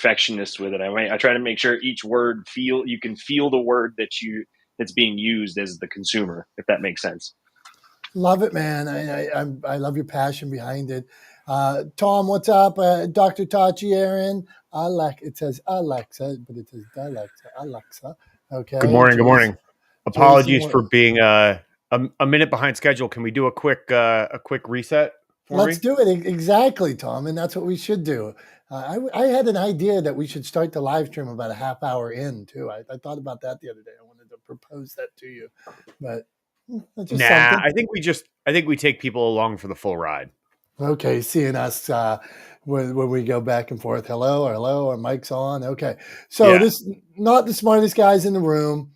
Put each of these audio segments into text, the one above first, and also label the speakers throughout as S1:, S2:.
S1: perfectionist with it. I try to make sure each word you can feel the word that's being used as the consumer, if that makes sense.
S2: Love it, man. I love your passion behind it. Tom, what's up? Dr. Tachi, Aaron. It says Alexa, but it says Alexa. Alexa. Okay.
S3: Good morning. Good morning. Apologies
S2: Jason,
S3: for being a minute behind schedule. Can we do a quick reset for
S2: Let's
S3: me?
S2: do it. Exactly, Tom. And that's what we should do. I had an idea that we should start the live stream about a half hour in, too. I thought about that the other day. I wanted to propose that to you. But that's just something.
S3: I think we take people along for the full ride.
S2: Okay, seeing us when we go back and forth. Hello, our mic's on. Okay, so This not the smartest guys in the room.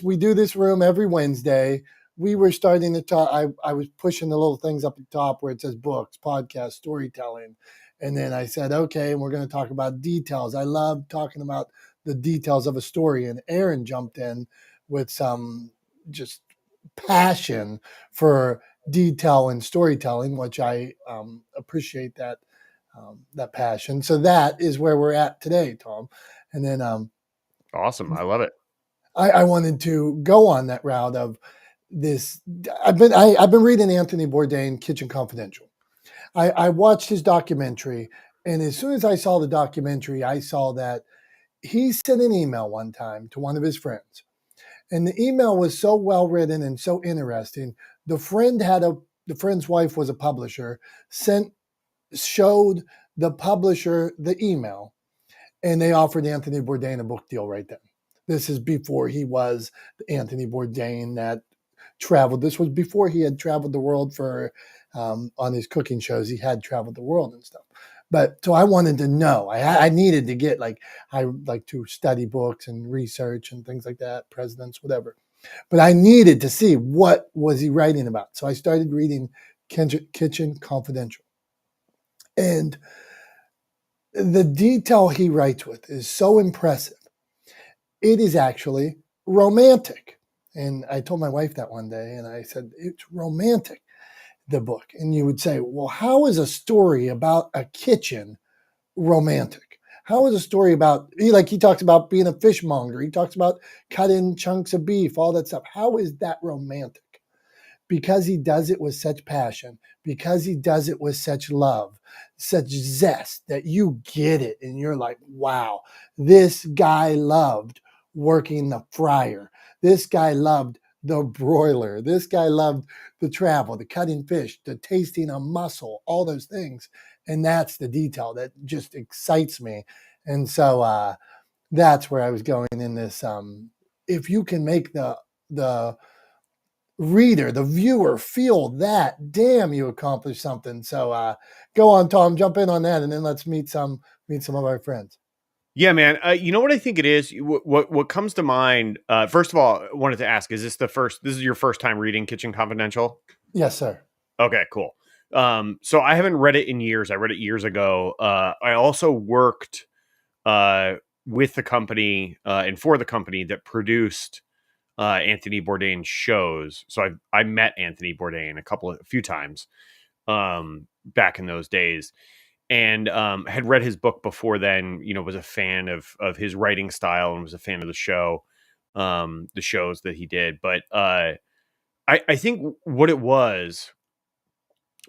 S2: We do this room every Wednesday. We were starting to talk. I was pushing the little things up at the top where it says books, podcast, storytelling, and then I said, okay, and we're going to talk about details. I love talking about the details of a story, and Aaron jumped in with some just passion for detail and storytelling, which I appreciate that passion. So that is where we're at today, Tom. And then
S3: awesome, I love it.
S2: I wanted to go on that route of this. I've been reading Anthony Bourdain, Kitchen Confidential. I watched his documentary, and as soon as I saw the documentary, I saw that he sent an email one time to one of his friends. And the email was so well written and so interesting. The friend's wife was a publisher, showed the publisher the email, and they offered Anthony Bourdain a book deal right then. This is before he was Anthony Bourdain that traveled. This was before he had traveled the world for on his cooking shows. He had traveled the world and stuff. But so I wanted to know. I needed to get I like to study books and research and things like that, presidents, whatever. But I needed to see what was he writing about. So I started reading Kitchen Confidential. And the detail he writes with is so impressive. It is actually romantic. And I told my wife that one day, and I said, it's romantic, the book. And you would say, well, how is a story about a kitchen romantic? How is a story about, he talks about being a fishmonger. He talks about cutting chunks of beef, all that stuff. How is that romantic? Because he does it with such passion, because he does it with such love, such zest that you get it. And you're like, wow, this guy loved working the fryer. This guy loved the broiler. This guy loved the travel, the cutting fish, the tasting a mussel, all those things. And that's the detail that just excites me. And so that's where I was going in this. If you can make the reader, the viewer feel that, damn, you accomplished something. So go on, Tom, jump in on that, and then let's meet some of our friends.
S3: Yeah, man. You know what I think it is? What comes to mind? First of all, I wanted to ask: This is your first time reading Kitchen Confidential?
S2: Yes, sir.
S3: Okay, cool. So I haven't read it in years. I read it years ago. I also worked with the company and for the company that produced Anthony Bourdain's shows. So I met Anthony Bourdain a few times back in those days. And had read his book before then, was a fan of his writing style and was a fan of the show, the shows that he did. But I think what it was,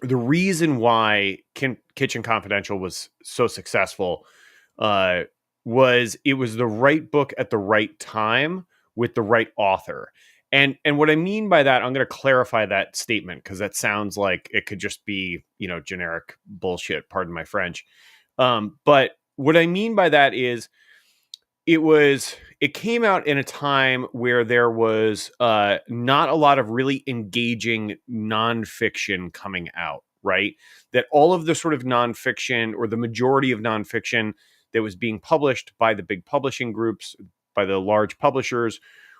S3: the reason why Kitchen Confidential was so successful was it was the right book at the right time with the right author. And what I mean by that, I'm going to clarify that statement because that sounds like it could just be, generic bullshit, pardon my French. But what I mean by that is it came out in a time where there was not a lot of really engaging nonfiction coming out, right? That all of the sort of nonfiction, or the majority of nonfiction that was being published by the big publishing groups, by the large publishers,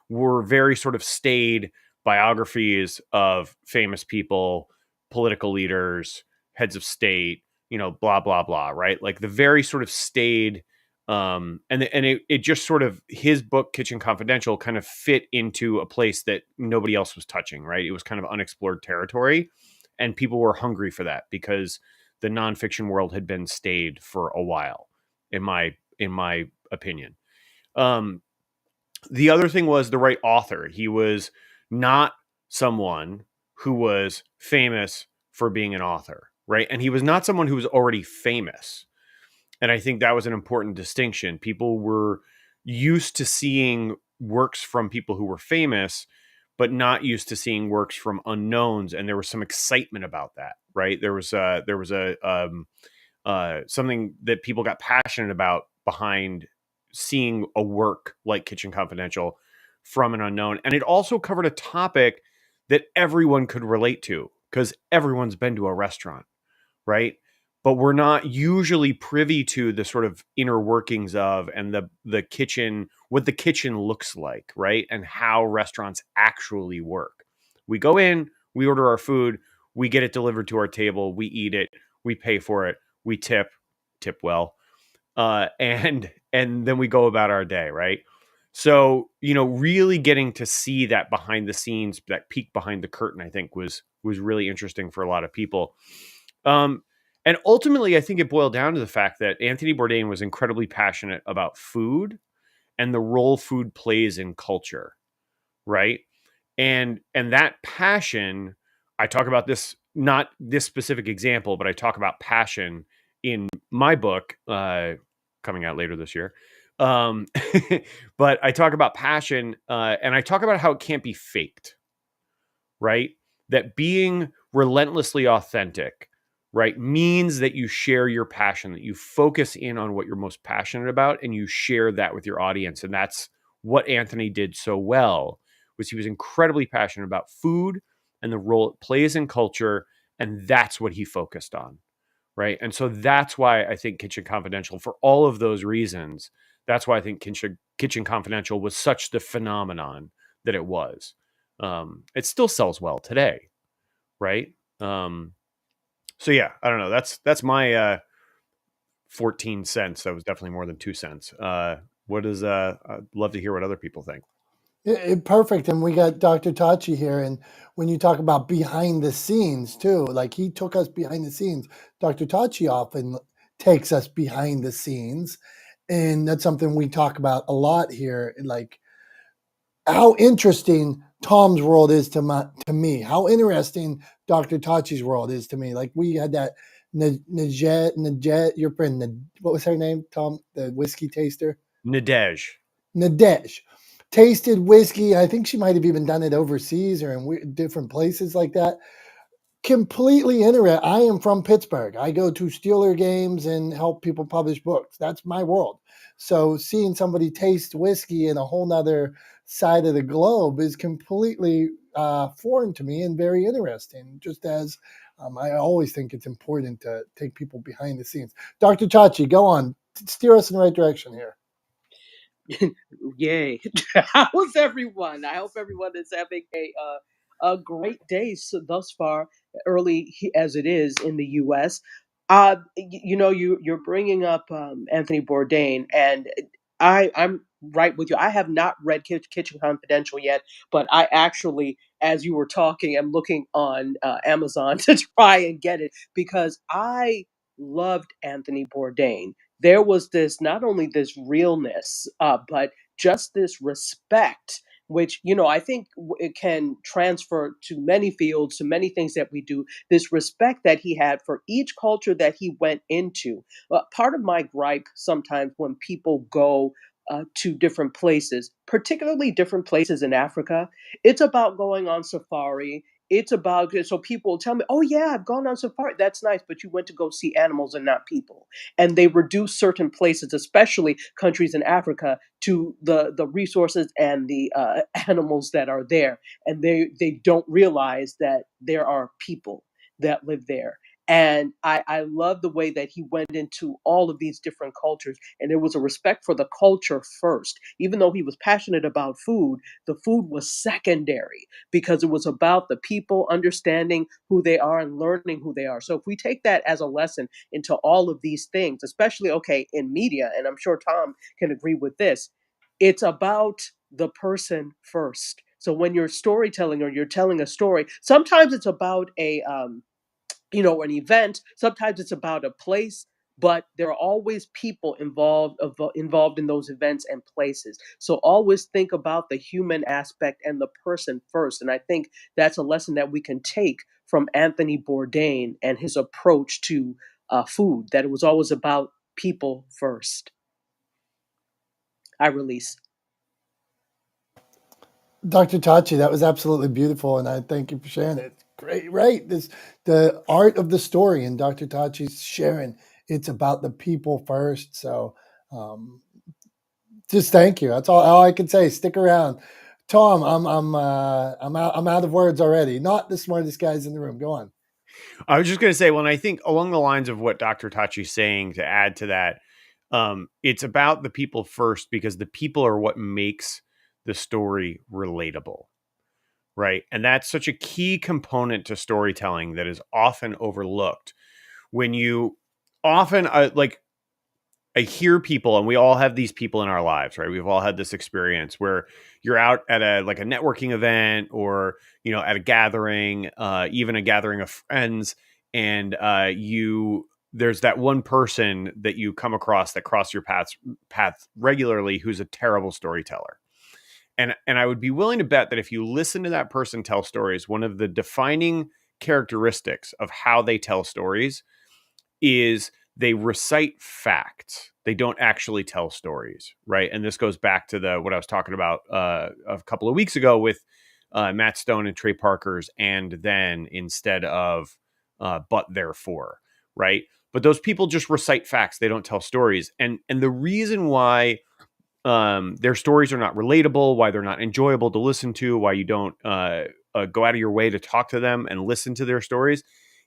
S3: were very sort of staid biographies of famous people, political leaders, heads of state, blah, blah, blah, right? Like the very sort of staid, and it just sort of, his book, Kitchen Confidential, kind of fit into a place that nobody else was touching, right? It was kind of unexplored territory, and people were hungry for that because the nonfiction world had been staid for a while. in my opinion. The other thing was the right author. He was not someone who was famous for being an author, right? And he was not someone who was already famous. And I think that was an important distinction. People were used to seeing works from people who were famous, but not used to seeing works from unknowns. And there was some excitement about that, right? There was something that people got passionate about behind seeing a work like Kitchen Confidential from an unknown. And it also covered a topic that everyone could relate to because everyone's been to a restaurant, right? But we're not usually privy to the sort of inner workings of and the kitchen, what the kitchen looks like, right? And how restaurants actually work. We go in, we order our food, we get it delivered to our table, we eat it, we pay for it, we tip well, and then we go about our day, right? So, really getting to see that behind the scenes, that peek behind the curtain, I think was really interesting for a lot of people. And ultimately, I think it boiled down to the fact that Anthony Bourdain was incredibly passionate about food and the role food plays in culture, right? And that passion, I talk about this, not this specific example, but I talk about passion in my book, coming out later this year. But I talk about passion, and I talk about how it can't be faked, right? That being relentlessly authentic, right, means that you share your passion, that you focus in on what you're most passionate about, and you share that with your audience. And that's what Anthony did so well, was he was incredibly passionate about food and the role it plays in culture, and that's what he focused on, right? And so that's why I think Kitchen Confidential, for all of those reasons, that's why I think Kitchen Confidential was such the phenomenon that it was. It still sells well today, right? So yeah, I don't know. That's my 14 cents. That was definitely more than 2 cents. What is I'd love to hear what other people think.
S2: Perfect. And we got Dr. Tachi here. And when you talk about behind the scenes too, like he took us behind the scenes, Dr. Tachi often takes us behind the scenes. And that's something we talk about a lot here. Like how interesting Tom's world is to me, how interesting Dr. Tachi's world is to me. Like we had that Najet, your friend, what was her name, Tom, the whiskey taster? Nadej tasted whiskey. I think she might have even done it overseas or in different places like that. Completely interesting. I am from Pittsburgh. I go to Steeler games and help people publish books. That's my world. So seeing somebody taste whiskey in a whole nother side of the globe is completely foreign to me and very interesting. Just as I always think it's important to take people behind the scenes. Dr. Tachi, go on. Steer us in the right direction here.
S4: Yay. How's everyone? I hope everyone is having a great day thus far, early as it is in the U.S. You're bringing up Anthony Bourdain, and I'm right with you. I have not read Kitchen Confidential yet, but I actually, as you were talking, am looking on Amazon to try and get it because I loved Anthony Bourdain. There was this, not only this realness, but just this respect, which, I think it can transfer to many fields, to many things that we do. This respect that he had for each culture that he went into. Part of my gripe sometimes when people go to different places, particularly different places in Africa, it's about going on safari. It's about, so people tell me, oh yeah, I've gone on safari. That's nice, but you went to go see animals and not people. And they reduce certain places, especially countries in Africa, to the resources and the animals that are there. And they don't realize that there are people that live there. And I love the way that he went into all of these different cultures. And there was a respect for the culture first. Even though he was passionate about food, the food was secondary because it was about the people understanding who they are and learning who they are. So if we take that as a lesson into all of these things, especially, okay, in media, and I'm sure Tom can agree with this, it's about the person first. So when you're storytelling or you're telling a story, sometimes it's about an event. Sometimes it's about a place, but there are always people involved in those events and places. So always think about the human aspect and the person first. And I think that's a lesson that we can take from Anthony Bourdain and his approach to food, that it was always about people first. I release.
S2: Dr. Tachi, that was absolutely beautiful, and I thank you for sharing it. Great, right? This the art of the story, and Dr. Tachi's sharing. It's about the people first. So, um, just thank you. That's all I can say. Stick around, Tom. I'm out of words already. Not the smartest guys in the room. Go on.
S3: I was just going to say, well, and I think along the lines of what Dr. Tachi's saying, to add to that, it's about the people first, because the people are what makes the story relatable, right? And that's such a key component to storytelling that is often overlooked. When you often I hear people, and we all have these people in our lives, right? We've all had this experience where you're out at a networking event, or at a gathering, even a gathering of friends, and there's that one person that you come across that cross your path regularly, who's a terrible storyteller. And I would be willing to bet that if you listen to that person tell stories, one of the defining characteristics of how they tell stories is they recite facts. They don't actually tell stories, right? And this goes back to what I was talking about a couple of weeks ago with Matt Stone and Trey Parker's "and then" instead of "but therefore," right? But those people just recite facts. They don't tell stories. And the reason why their stories are not relatable, why they're not enjoyable to listen to, why you don't go out of your way to talk to them and listen to their stories,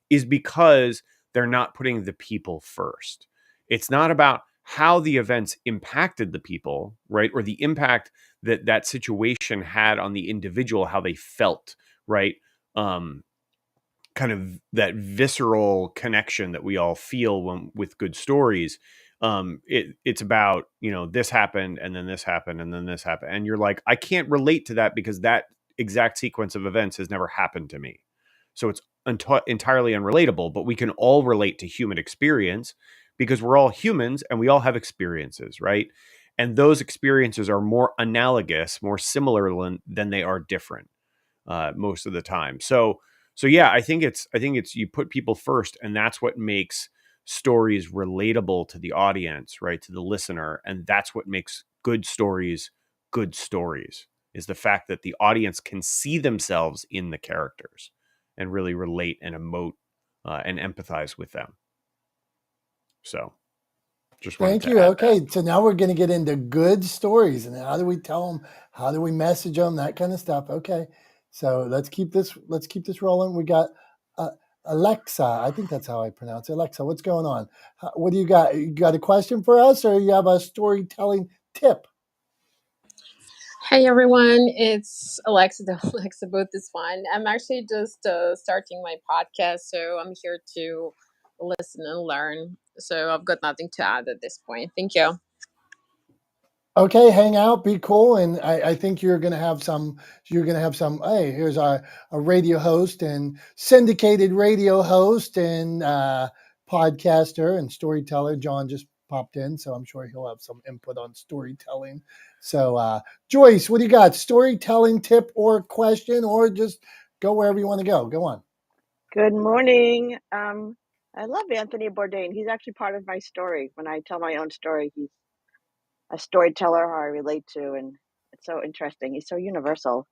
S3: is because they're not putting the people first. It's not about how the events impacted the people, right? Or the impact that situation had on the individual, how they felt, right? Kind of that visceral connection that we all feel with good stories. It's about, this happened, and then this happened, and then this happened. And you're like, I can't relate to that because that exact sequence of events has never happened to me. So it's entirely unrelatable, but we can all relate to human experience because we're all humans and we all have experiences, right? And those experiences are more analogous, more similar than they are different most of the time. So yeah, I think it's you put people first, and that's what makes stories relatable to the audience, right? To the listener. And that's what makes good stories, is the fact that the audience can see themselves in the characters and really relate and emote and empathize with them. So just wanted
S2: Thank
S3: to
S2: you.
S3: add
S2: Okay,
S3: that.
S2: so now we're going to get into good stories, and how do we tell them? How do we message them? That kind of stuff. Okay, so let's keep this rolling. We got Alexa. I think that's how I pronounce it. Alexa, what's going on? What do you got? You got a question for us, or you have a storytelling tip?
S5: Hey everyone, it's Alexa. The Alexa booth is fine. I'm actually just starting my podcast, so I'm here to listen and learn. So I've got nothing to add at this point. Thank you.
S2: Okay, hang out, be cool, and I think you're gonna have some. Hey, here's a radio host and syndicated radio host and podcaster and storyteller. John just popped in, so I'm sure he'll have some input on storytelling. So, Joyce, what do you got? Storytelling tip or question, or just go wherever you want to go. Go on.
S6: Good morning. I love Anthony Bourdain. He's actually part of my story. When I tell my own story, he's a storyteller who I relate to, and it's so interesting. He's so universal.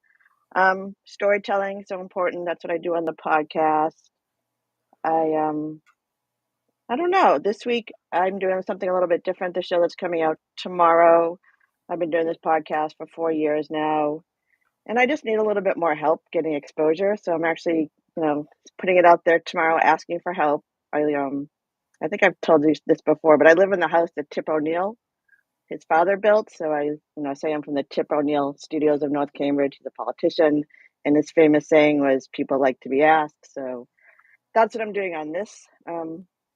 S6: Storytelling so important. That's what I do on the podcast. I don't know. This week I'm doing something a little bit different. The show that's coming out tomorrow. I've been doing this podcast for 4 years now, and I just need a little bit more help getting exposure. So I'm actually, putting it out there tomorrow, asking for help. I think I've told you this before, but I live in the house that Tip O'Neill, his father, built. So I say I'm from the Tip O'Neill studios of North Cambridge. He's a politician, and his famous saying was, "People like to be asked." So that's what I'm doing on this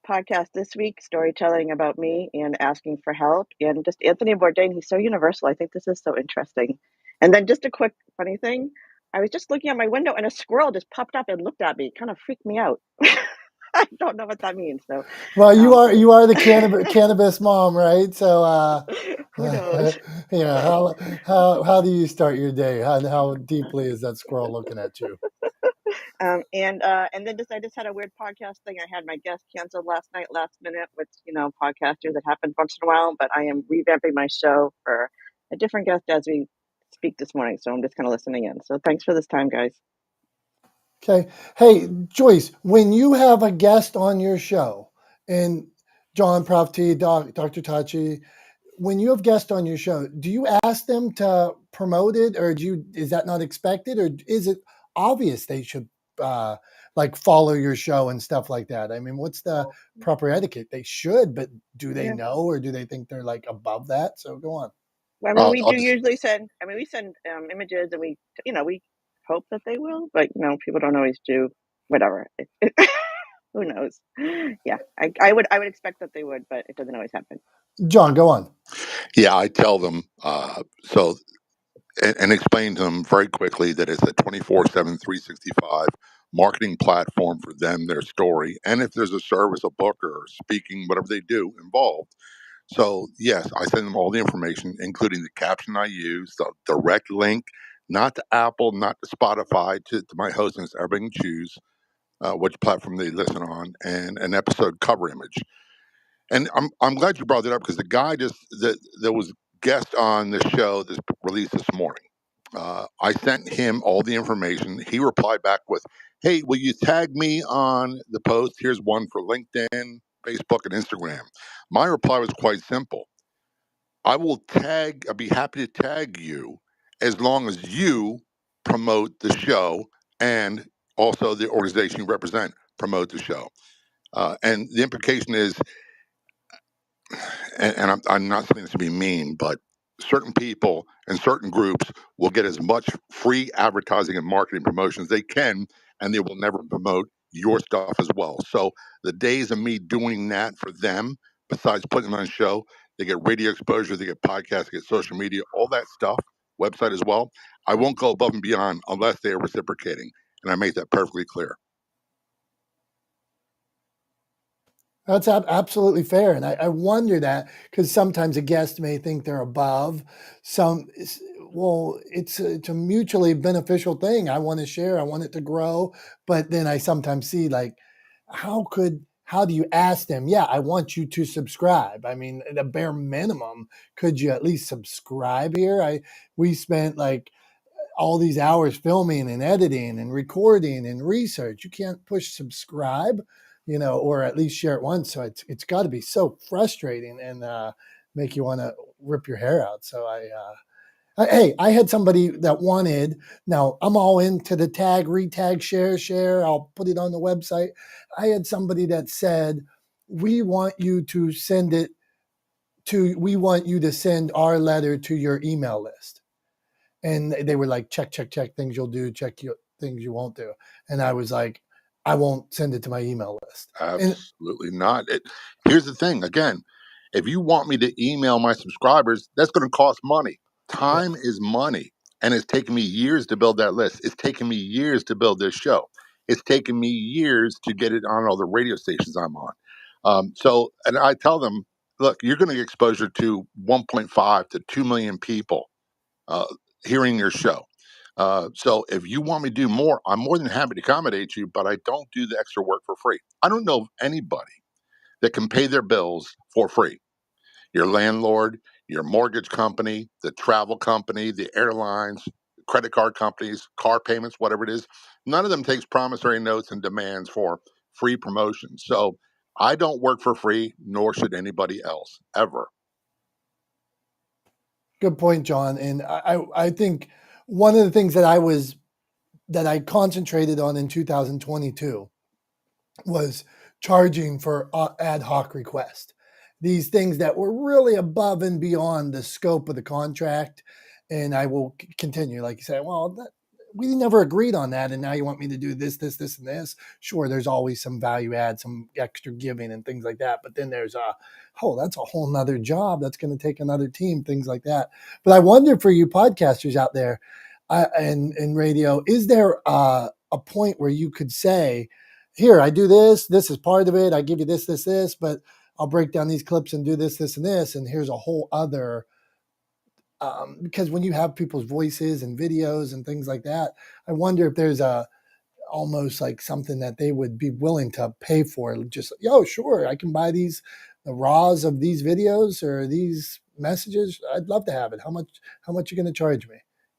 S6: podcast this week, storytelling about me and asking for help. And just Anthony Bourdain, he's so universal. I think this is so interesting. And then just a quick funny thing. I was just looking out my window and a squirrel just popped up and looked at me. It kind of freaked me out. I don't know what that means. So,
S2: Well, you are the cannabis mom, right? So,
S6: who knows?
S2: yeah. How do you start your day? How deeply is that squirrel looking at you?
S6: And then I just had a weird podcast thing. I had my guest canceled last night, last minute, which podcasters, it happens once in a while. But I am revamping my show for a different guest as we speak this morning. So I'm just kind of listening in. So thanks for this time, guys.
S2: Okay. Hey, Joyce, when you have a guest on your show, and John, Prof T, Dr. Tachi, when you have guests on your show, do you ask them to promote it, or is that not expected, or is it obvious they should like follow your show and stuff like that? I mean, what's the proper etiquette? They should, but do they know, or do they think they're like above that? So go on.
S6: Well, I mean, we do usually send. I mean, we send images, and we hope that they will, but people don't always do. Whatever. Who knows? Yeah, I would expect that they would, but it doesn't always happen.
S2: John, go on.
S7: Yeah, I tell them and explain to them very quickly that it's a 24/7, 365 marketing platform for them, their story, and if there's a service, a book, or speaking, whatever they do involved. So yes, I send them all the information, including the caption I use, the direct link, not to Apple, not to Spotify, to my hostings. Everybody can choose which platform they listen on, and an episode cover image. And I'm glad you brought that up because the guy that was guest on the show this released this morning. I sent him all the information. He replied back with, "Hey, will you tag me on the post? Here's one for LinkedIn, Facebook, and Instagram." My reply was quite simple. I'd be happy to tag you as long as you promote the show and also the organization you represent promote the show. And the implication is, and I'm not saying this to be mean, but certain people and certain groups will get as much free advertising and marketing promotion as they can, and they will never promote your stuff as well. So the days of me doing that for them, besides putting them on a show, they get radio exposure, they get podcasts, they get social media, all that stuff, website as well. I won't go above and beyond unless they are reciprocating, and I make that perfectly clear.
S2: That's absolutely fair. And I wonder that because sometimes a guest may think they're above well, it's a mutually beneficial thing. I want to share, I want it to grow. But then I sometimes see like, how do you ask them? Yeah, I want you to subscribe. I mean, the bare minimum, could you at least subscribe here? We spent like all these hours filming and editing and recording and research. You can't push subscribe, or at least share it once. So it's got to be so frustrating and make you want to rip your hair out. So I had somebody that wanted. Now I'm all into the tag, retag, share. I'll put it on the website. I had somebody that said, we want you to send our letter to your email list. And they were like, check things you'll do, things you won't do. And I was like, I won't send it to my email list.
S7: Absolutely not. Here's the thing. Again, if you want me to email my subscribers, that's going to cost money. Time is money. And it's taken me years to build that list. It's taken me years to build this show. It's taken me years to get it on all the radio stations I'm on. And I tell them, look, you're going to get exposure to 1.5 to 2 million people hearing your show. So if you want me to do more, I'm more than happy to accommodate you, but I don't do the extra work for free. I don't know of anybody that can pay their bills for free. Your landlord, your mortgage company, the travel company, the airlines, credit card companies, car payments, whatever it is, none of them takes promissory notes and demands for free promotion. So I don't work for free, nor should anybody else, ever.
S2: Good point, John. And I think one of the things that I concentrated on in 2022 was charging for ad hoc requests. These things that were really above and beyond the scope of the contract. And I will continue, like you say, well, we never agreed on that. And now you want me to do this, and this. Sure, there's always some value add, some extra giving and things like that. But then there's that's a whole nother job. That's going to take another team, things like that. But I wonder for you podcasters out there and radio, is there a point where you could say, here, I do this. This is part of it. I give you this, this, this, but I'll break down these clips and do this, this, and this. And here's a whole other, because when you have people's voices and videos and things like that, I wonder if there's almost like something that they would be willing to pay for. Just, yo, sure, I can buy the raws of these videos or these messages. I'd love to have it. How much you going to charge me?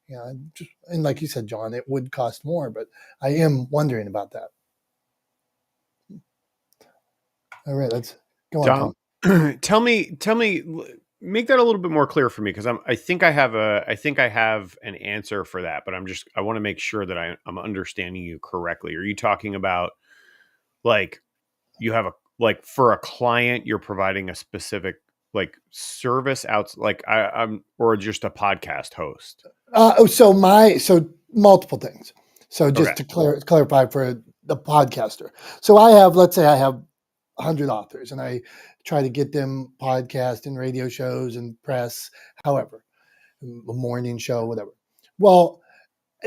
S2: And like you said, John, it would cost more, but I am wondering about that. All right, let's go on,
S3: Tom. Tell me, make that a little bit more clear for me, because I think I have an answer for that, but I want to make sure that I'm understanding you correctly. Are you talking about like you have for a client you're providing a specific like service out, like I'm, or just a podcast host?
S2: So multiple things. So just to clarify for the podcaster. So let's say I have 100 authors and I try to get them podcast and radio shows and press, however, a morning show, whatever. Well,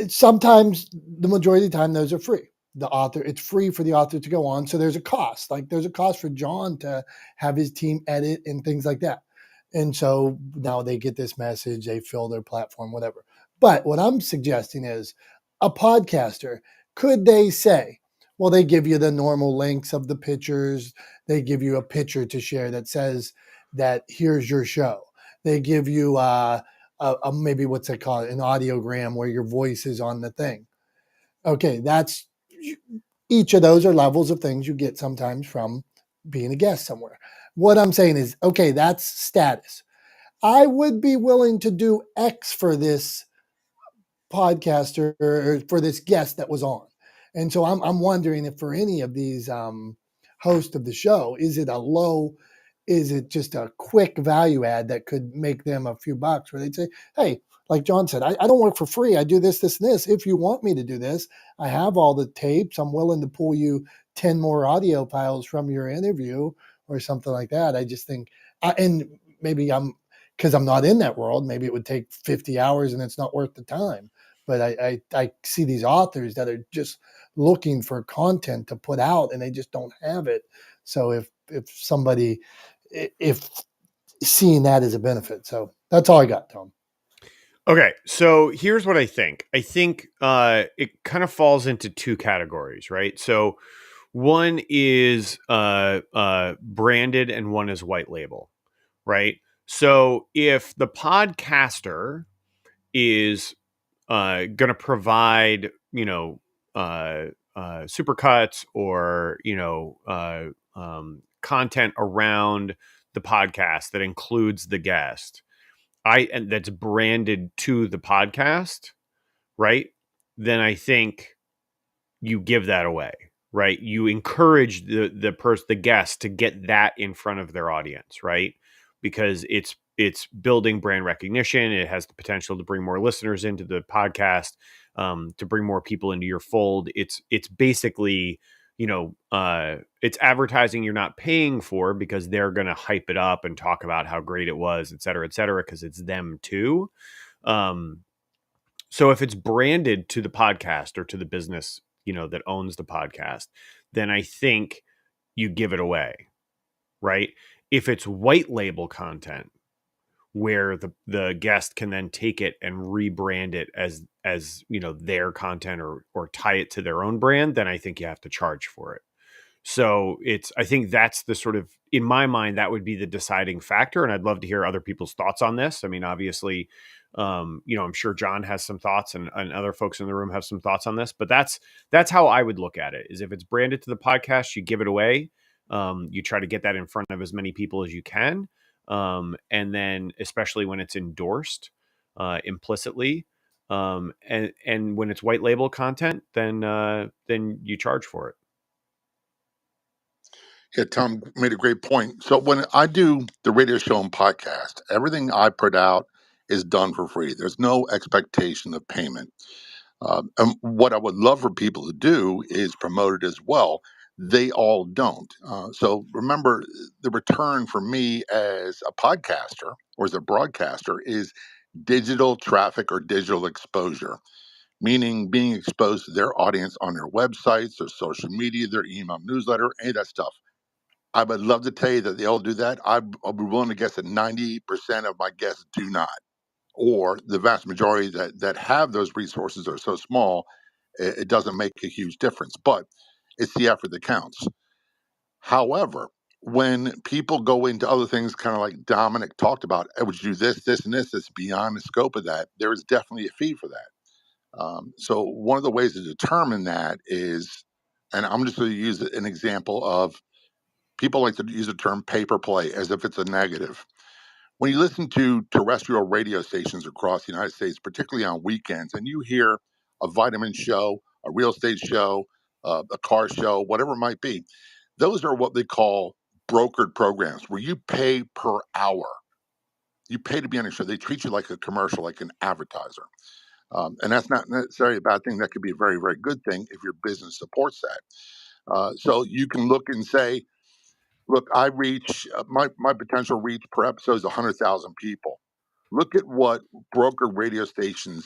S2: sometimes the majority of the time those are free. It's free for the author to go on. So there's a cost. Like there's a cost for John to have his team edit and things like that. And so now they get this message, they fill their platform, whatever. But what I'm suggesting is a podcaster, could they say, well, they give you the normal links of the pictures. They give you a picture to share that says that here's your show. They give you maybe what's it called, an audiogram where your voice is on the thing. Okay, each of those are levels of things you get sometimes from being a guest somewhere. What I'm saying is, okay, that's status. I would be willing to do X for this podcaster or for this guest that was on. And so I'm wondering if for any of these hosts of the show, is it just a quick value add that could make them a few bucks, where they'd say, hey, like John said, I don't work for free. I do this, this, and this. If you want me to do this, I have all the tapes. I'm willing to pull you 10 more audio files from your interview or something like that. I just think, and maybe because I'm not in that world, maybe it would take 50 hours and it's not worth the time. But I see these authors that are just looking for content to put out and they just don't have it. So if seeing that as a benefit. So that's all I got, Tom.
S3: Okay, so here's what I think. I think it kind of falls into two categories, right? So one is branded and one is white label, right? So if the podcaster is going to provide, supercuts or, content around the podcast that includes the guest, and that's branded to the podcast, right? Then I think you give that away, right? You encourage the guest to get that in front of their audience, right? Because it's building brand recognition. It has the potential to bring more listeners into the podcast, to bring more people into your fold. It's basically, it's advertising you're not paying for, because they're going to hype it up and talk about how great it was, et cetera, because it's them too. So if it's branded to the podcast or to the business, that owns the podcast, then I think you give it away, right? If it's white label content where the guest can then take it and rebrand it as their content, or tie it to their own brand, then I think you have to charge for it. So I think that's the sort of, in my mind, that would be the deciding factor. And I'd love to hear other people's thoughts on this. I mean, obviously, I'm sure John has some thoughts, and other folks in the room have some thoughts on this, but that's how I would look at it. Is if it's branded to the podcast, you give it away. You try to get that in front of as many people as you can. And then especially when it's endorsed, implicitly, and when it's white label content, then you charge for it.
S7: Yeah, Tom made a great point. So when I do the radio show and podcast, everything I put out is done for free. There's no expectation of payment. And what I would love for people to do is promote it as well. They all don't. So remember, the return for me as a podcaster or as a broadcaster is digital traffic or digital exposure. meaning being exposed to their audience on their websites, their social media, their email newsletter, any of that stuff. I would love to tell you that they all do that. I'll be willing to guess that 90% of my guests do not, or the vast majority that have those resources are so small, it doesn't make a huge difference. But it's the effort that counts. However, when people go into other things, kind of like Dominic talked about, would you do this, this, and this? That's beyond the scope of that. There is definitely a fee for that. So one of the ways to determine that is, and I'm just going to use an example of people like to use the term pay per play as if it's a negative. When you listen to terrestrial radio stations across the United States, particularly on weekends, and you hear a vitamin show, a real estate show, a car show, whatever it might be, those are what they call brokered programs where you pay per hour. You pay to be on a show. They treat you like a commercial, like an advertiser. And that's not necessarily a bad thing. That could be a very, very good thing if your business supports that. So you can look and say, look, I reach my potential reach per episode is 100,000 people. Look at what broker radio stations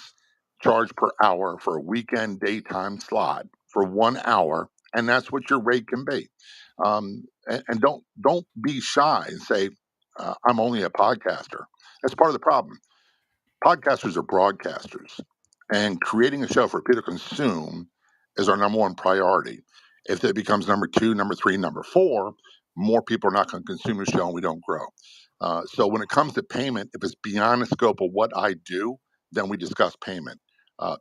S7: charge per hour for a weekend daytime slot for 1 hour, and that's what your rate can be. And don't be shy and say I'm only a podcaster. That's part of the problem. Podcasters are broadcasters, and creating a show for people to consume is our number one priority. If it becomes number two, number three, number four, more people are not going to consume the show and we don't grow. So when it comes to payment, if it's beyond the scope of what I do, then we discuss payment.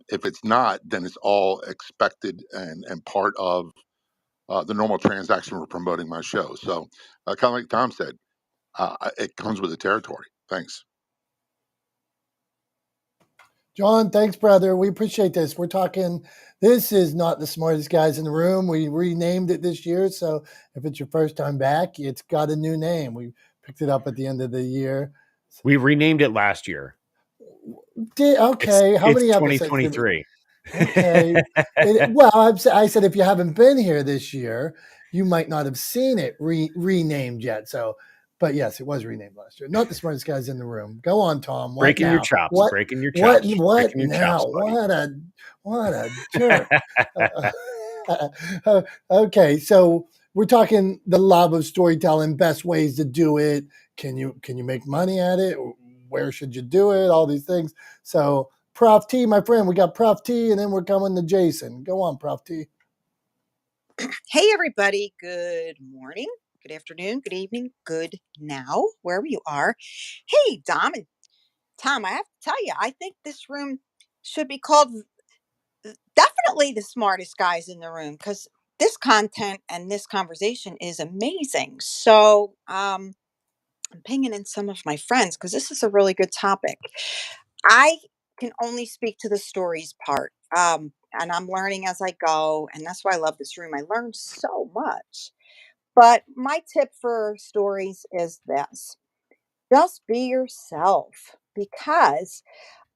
S7: If it's not, then it's all expected and part of the normal transaction for promoting my show. So kind of like Tom said, it comes with the territory. Thanks.
S2: John, thanks, brother. We appreciate this. We're talking, this is not the smartest guys in the room. We renamed it this year. So if it's your first time back, it's got a new name. We picked it up at the end of the year.
S3: We renamed it last year.
S2: Okay. How many episodes?
S3: 2023.
S2: Okay. I said if you haven't been here this year, you might not have seen it renamed yet. So, but yes, it was renamed last year. Not the smartest guys in the room. Go on, Tom. What
S3: breaking
S2: now?
S3: your chops.
S2: What?
S3: Breaking your chops.
S2: What
S3: breaking your
S2: now?
S3: Chops,
S2: What a jerk. Okay, so we're talking the love of storytelling, best ways to do it. Can you make money at it? Where should you do it? All these things. So Prof T, my friend, we got Prof T, and then we're coming to Jason. Go on, Prof T.
S8: Hey, everybody. Good morning, good afternoon, good evening, good now, wherever you are. Hey, Dom and Tom, I have to tell you, I think this room should be called definitely the smartest guys in the room because this content and this conversation is amazing. So I'm pinging in some of my friends because this is a really good topic. I can only speak to the stories part. And I'm learning as I go. And that's why I love this room. I learned so much. But my tip for stories is this: just be yourself. Because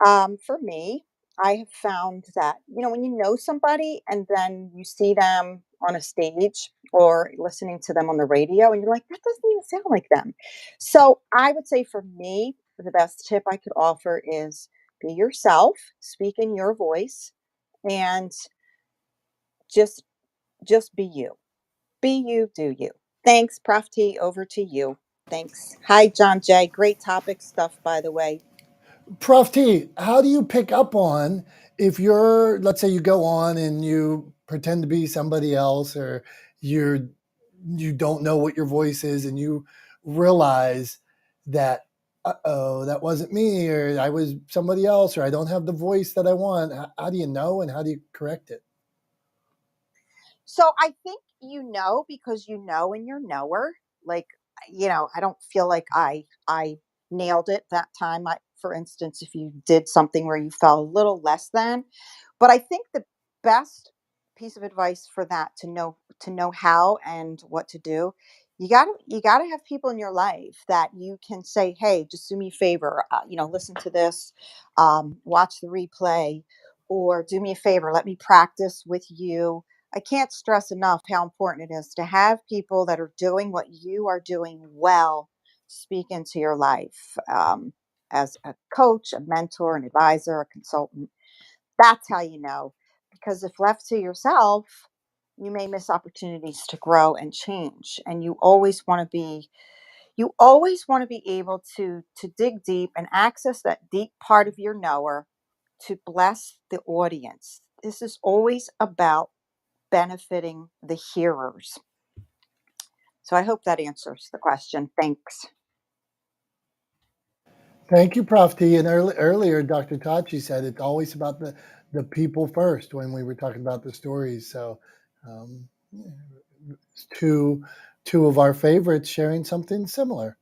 S8: for me, I have found that, when you know somebody and then you see them on a stage or listening to them on the radio and you're like, that doesn't even sound like them. So I would say for me, the best tip I could offer is be yourself, speak in your voice, and just be you. Be you, do you. Thanks, Prof T. Over to you. Thanks. Hi, John Jay. Great topic stuff, by the way.
S2: Prof T, how do you pick up on if let's say you go on and you pretend to be somebody else, or you don't know what your voice is and you realize that, that wasn't me, or I was somebody else, or I don't have the voice that I want? How do you know, and how do you correct it?
S8: So I think because and you're knower. Like, I don't feel like I nailed it that time. For instance, if you did something where you felt a little less than, but I think the best piece of advice for that to know how and what to do, you gotta have people in your life that you can say, hey, just do me a favor, listen to this, watch the replay, or do me a favor, let me practice with you. I can't stress enough how important it is to have people that are doing what you are doing well speak into your life, as a coach, a mentor, an advisor, a consultant. That's how you know. Because if left to yourself, you may miss opportunities to grow and change. And you always want to be able to dig deep and access that deep part of your knower to bless the audience. This is always about benefiting the hearers. So I hope that answers the question. Thanks.
S2: Thank you, Prof. T. And earlier, Dr. Tachi said it's always about the people first when we were talking about the stories. So, yeah, two of our favorites sharing something similar.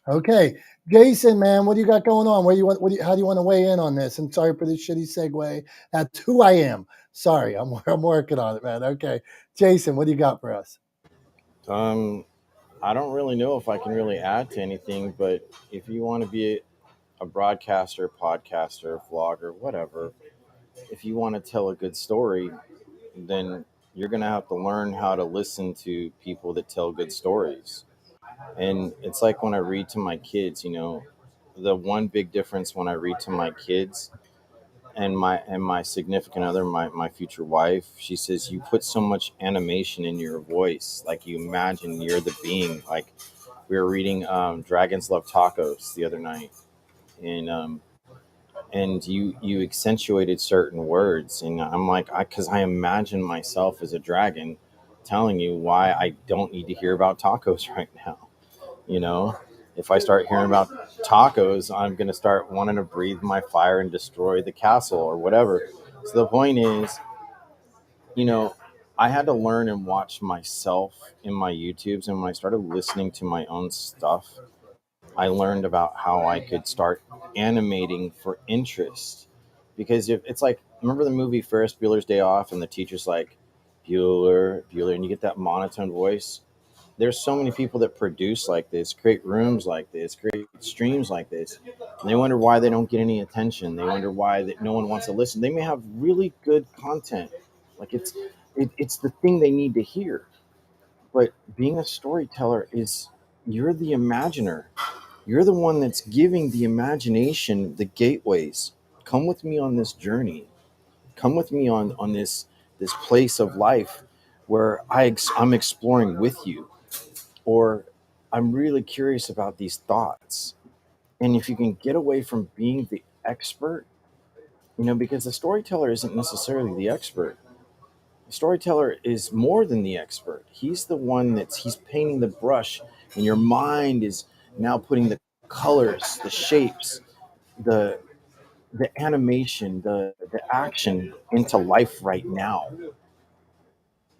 S2: Okay, Jason, man, what do you got going on? Where you want? How do you want to weigh in on this? And sorry for the shitty segue. That's who I am. Sorry, I'm working on it, man. Okay, Jason, what do you got for us?
S9: I don't really know if I can really add to anything, but if you want to be a broadcaster, podcaster, vlogger, whatever, if you want to tell a good story, then you're going to have to learn how to listen to people that tell good stories. And it's like when I read to my kids, the one big difference when I read to my kids and my significant other, my future wife, she says, you put so much animation in your voice, like you imagine you're the being. Like we were reading Dragons Love Tacos the other night, and you accentuated certain words, and I'm like, because I imagine myself as a dragon telling you why I don't need to hear about tacos right now. you know if I start hearing about tacos, I'm going to start wanting to breathe my fire and destroy the castle or whatever. So the point is, I had to learn and watch myself in my YouTubes, and when I started listening to my own stuff, I learned about how I could start animating for interest. Because if it's like, remember the movie Ferris Bueller's Day Off, and the teacher's like, Bueller, Bueller, and you get that monotone voice. There's so many people that produce like this, create rooms like this, create streams like this, and they wonder why they don't get any attention. They wonder why that no one wants to listen. They may have really good content, like it's the thing they need to hear. But being a storyteller is, you're the imaginer. You're the one that's giving the imagination the gateways. Come with me on this journey. Come with me on this place of life where I'm exploring with you, or I'm really curious about these thoughts. And if you can get away from being the expert, because the storyteller isn't necessarily the expert. The storyteller is more than the expert. He's the one he's painting the brush, and your mind is now putting the colors, the shapes, the animation, the action into life right now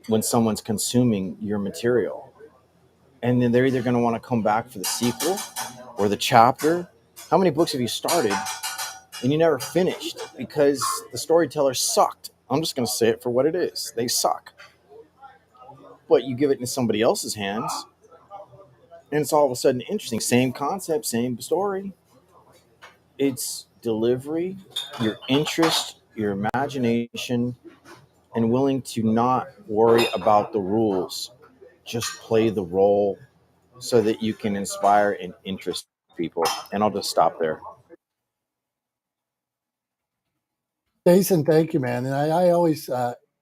S9: when someone's consuming your material. And then they're either going to want to come back for the sequel or the chapter. How many books have you started and you never finished because the storyteller sucked? I'm just going to say it for what it is. They suck. But you give it into somebody else's hands, and it's all of a sudden interesting. Same concept, same story. It's delivery, your interest, your imagination, and willing to not worry about the rules. Just play the role so that you can inspire and interest people. And I'll just stop there.
S2: Jason, thank you, man. And I always,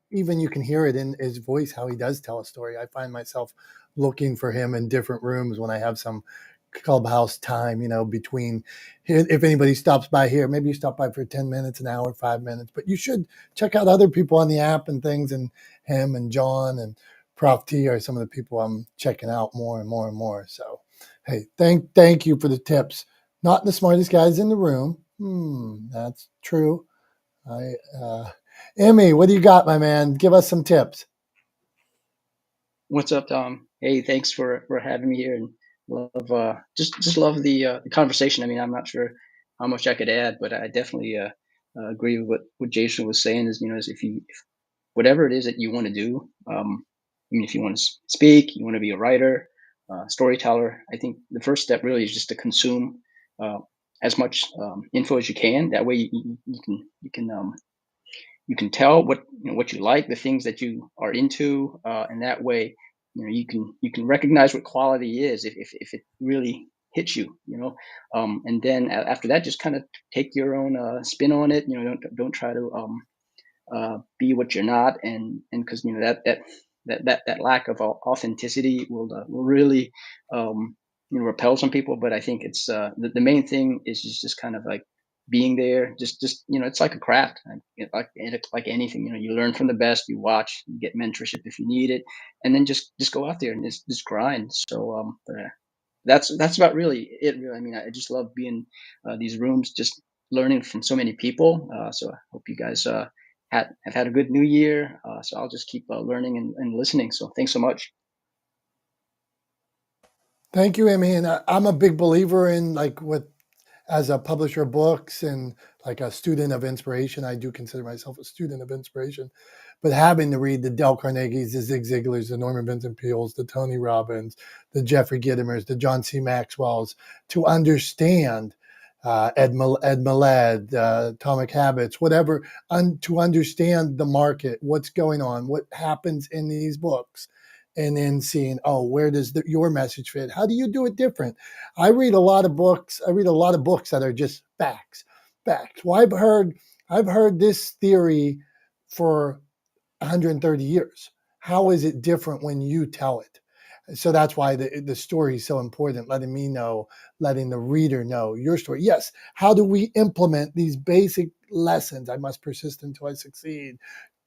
S2: even you can hear it in his voice how he does tell a story. I find myself looking for him in different rooms when I have some clubhouse time, between here. If anybody stops by here, maybe you stop by for 10 minutes, an hour, 5 minutes, but you should check out other people on the app and things, and him and John and Prof T are some of the people I'm checking out more and more and more. So, hey, thank you for the tips. Not the smartest guys in the room. That's true. Emmy, what do you got, my man? Give us some tips.
S10: What's up, Tom? Hey, thanks for having me here, and love just love the conversation. I mean, I'm not sure how much I could add, but I definitely agree with what Jason was saying. Is if whatever it is that you want to do, I mean, if you want to speak, you want to be a writer, storyteller, I think the first step really is just to consume as much info as you can. That way, you can tell what you like, the things that you are into, and that way you can recognize what quality is if it really hits you, and then after that, just kind of take your own spin on it. Don't try to be what you're not, and because that lack of authenticity will really repel some people. But I think it's the main thing is just kind of like being there. Just it's like a craft, like anything. You learn from the best. You watch, you get mentorship if you need it, and then just go out there and just grind. So that's about really it. Really, I mean, I just love being these rooms, just learning from so many people. So I hope you guys have had a good new year. So I'll just keep learning and listening. So thanks so much.
S2: Thank you, Emmy. And I'm a big believer in like what, as a publisher of books and like a student of inspiration, I do consider myself a student of inspiration, but having to read the Dale Carnegies, the Zig Ziglars, the Norman Vincent Peales, the Tony Robbins, the Jeffrey Gittimers, the John C. Maxwells, to understand Ed Millett, Atomic Habits, whatever, to understand the market, what's going on, what happens in these books, and then seeing, oh, where does your message fit? How do you do it different? I read a lot of books. I read a lot of books that are just facts. Well, I've heard this theory for 130 years. How is it different when you tell it? So that's why the story is so important, letting me know, letting the reader know your story. Yes, how do we implement these basic lessons? I must persist until I succeed.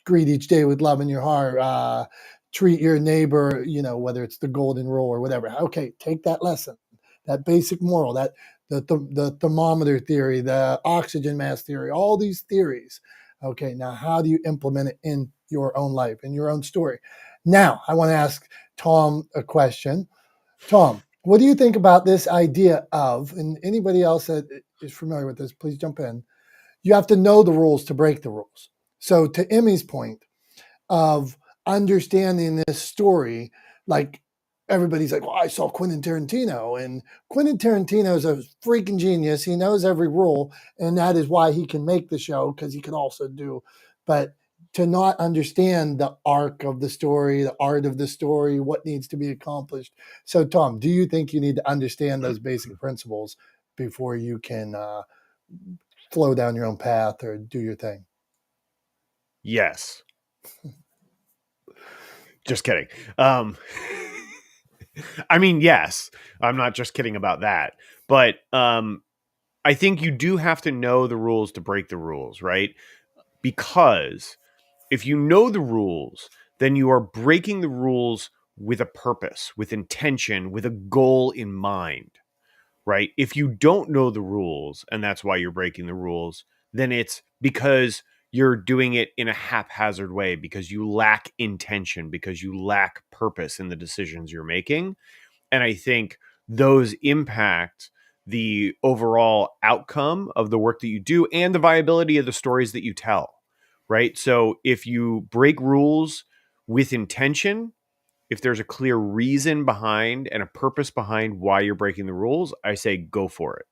S2: Greet each day with love in your heart. Treat your neighbor, whether it's the golden rule or whatever. Okay, take that lesson, that basic moral, that the thermometer theory, the oxygen mask theory, all these theories. Okay, now how do you implement it in your own life, in your own story? Now, I want to ask Tom a question. Tom, what do you think about this idea of, and anybody else that is familiar with this, please jump in. You have to know the rules to break the rules. So to Emmy's point of understanding this story, like everybody's like, well, I saw Quentin Tarantino, and Quentin Tarantino is a freaking genius. He knows every rule, and that is why he can make the show, because he can also do, but to not understand the arc of the story, the art of the story, what needs to be accomplished. So Tom, do you think you need to understand those basic principles before you can flow down your own path or do your thing?
S3: Yes. Just kidding. I mean, yes, I'm not just kidding about that, but I think you do have to know the rules to break the rules, right? Because if you know the rules, then you are breaking the rules with a purpose, with intention, with a goal in mind, right? If you don't know the rules and that's why you're breaking the rules, then it's because you're doing it in a haphazard way, because you lack intention, because you lack purpose in the decisions you're making. And I think those impact the overall outcome of the work that you do and the viability of the stories that you tell, right? So if you break rules with intention, if there's a clear reason behind and a purpose behind why you're breaking the rules, I say go for it,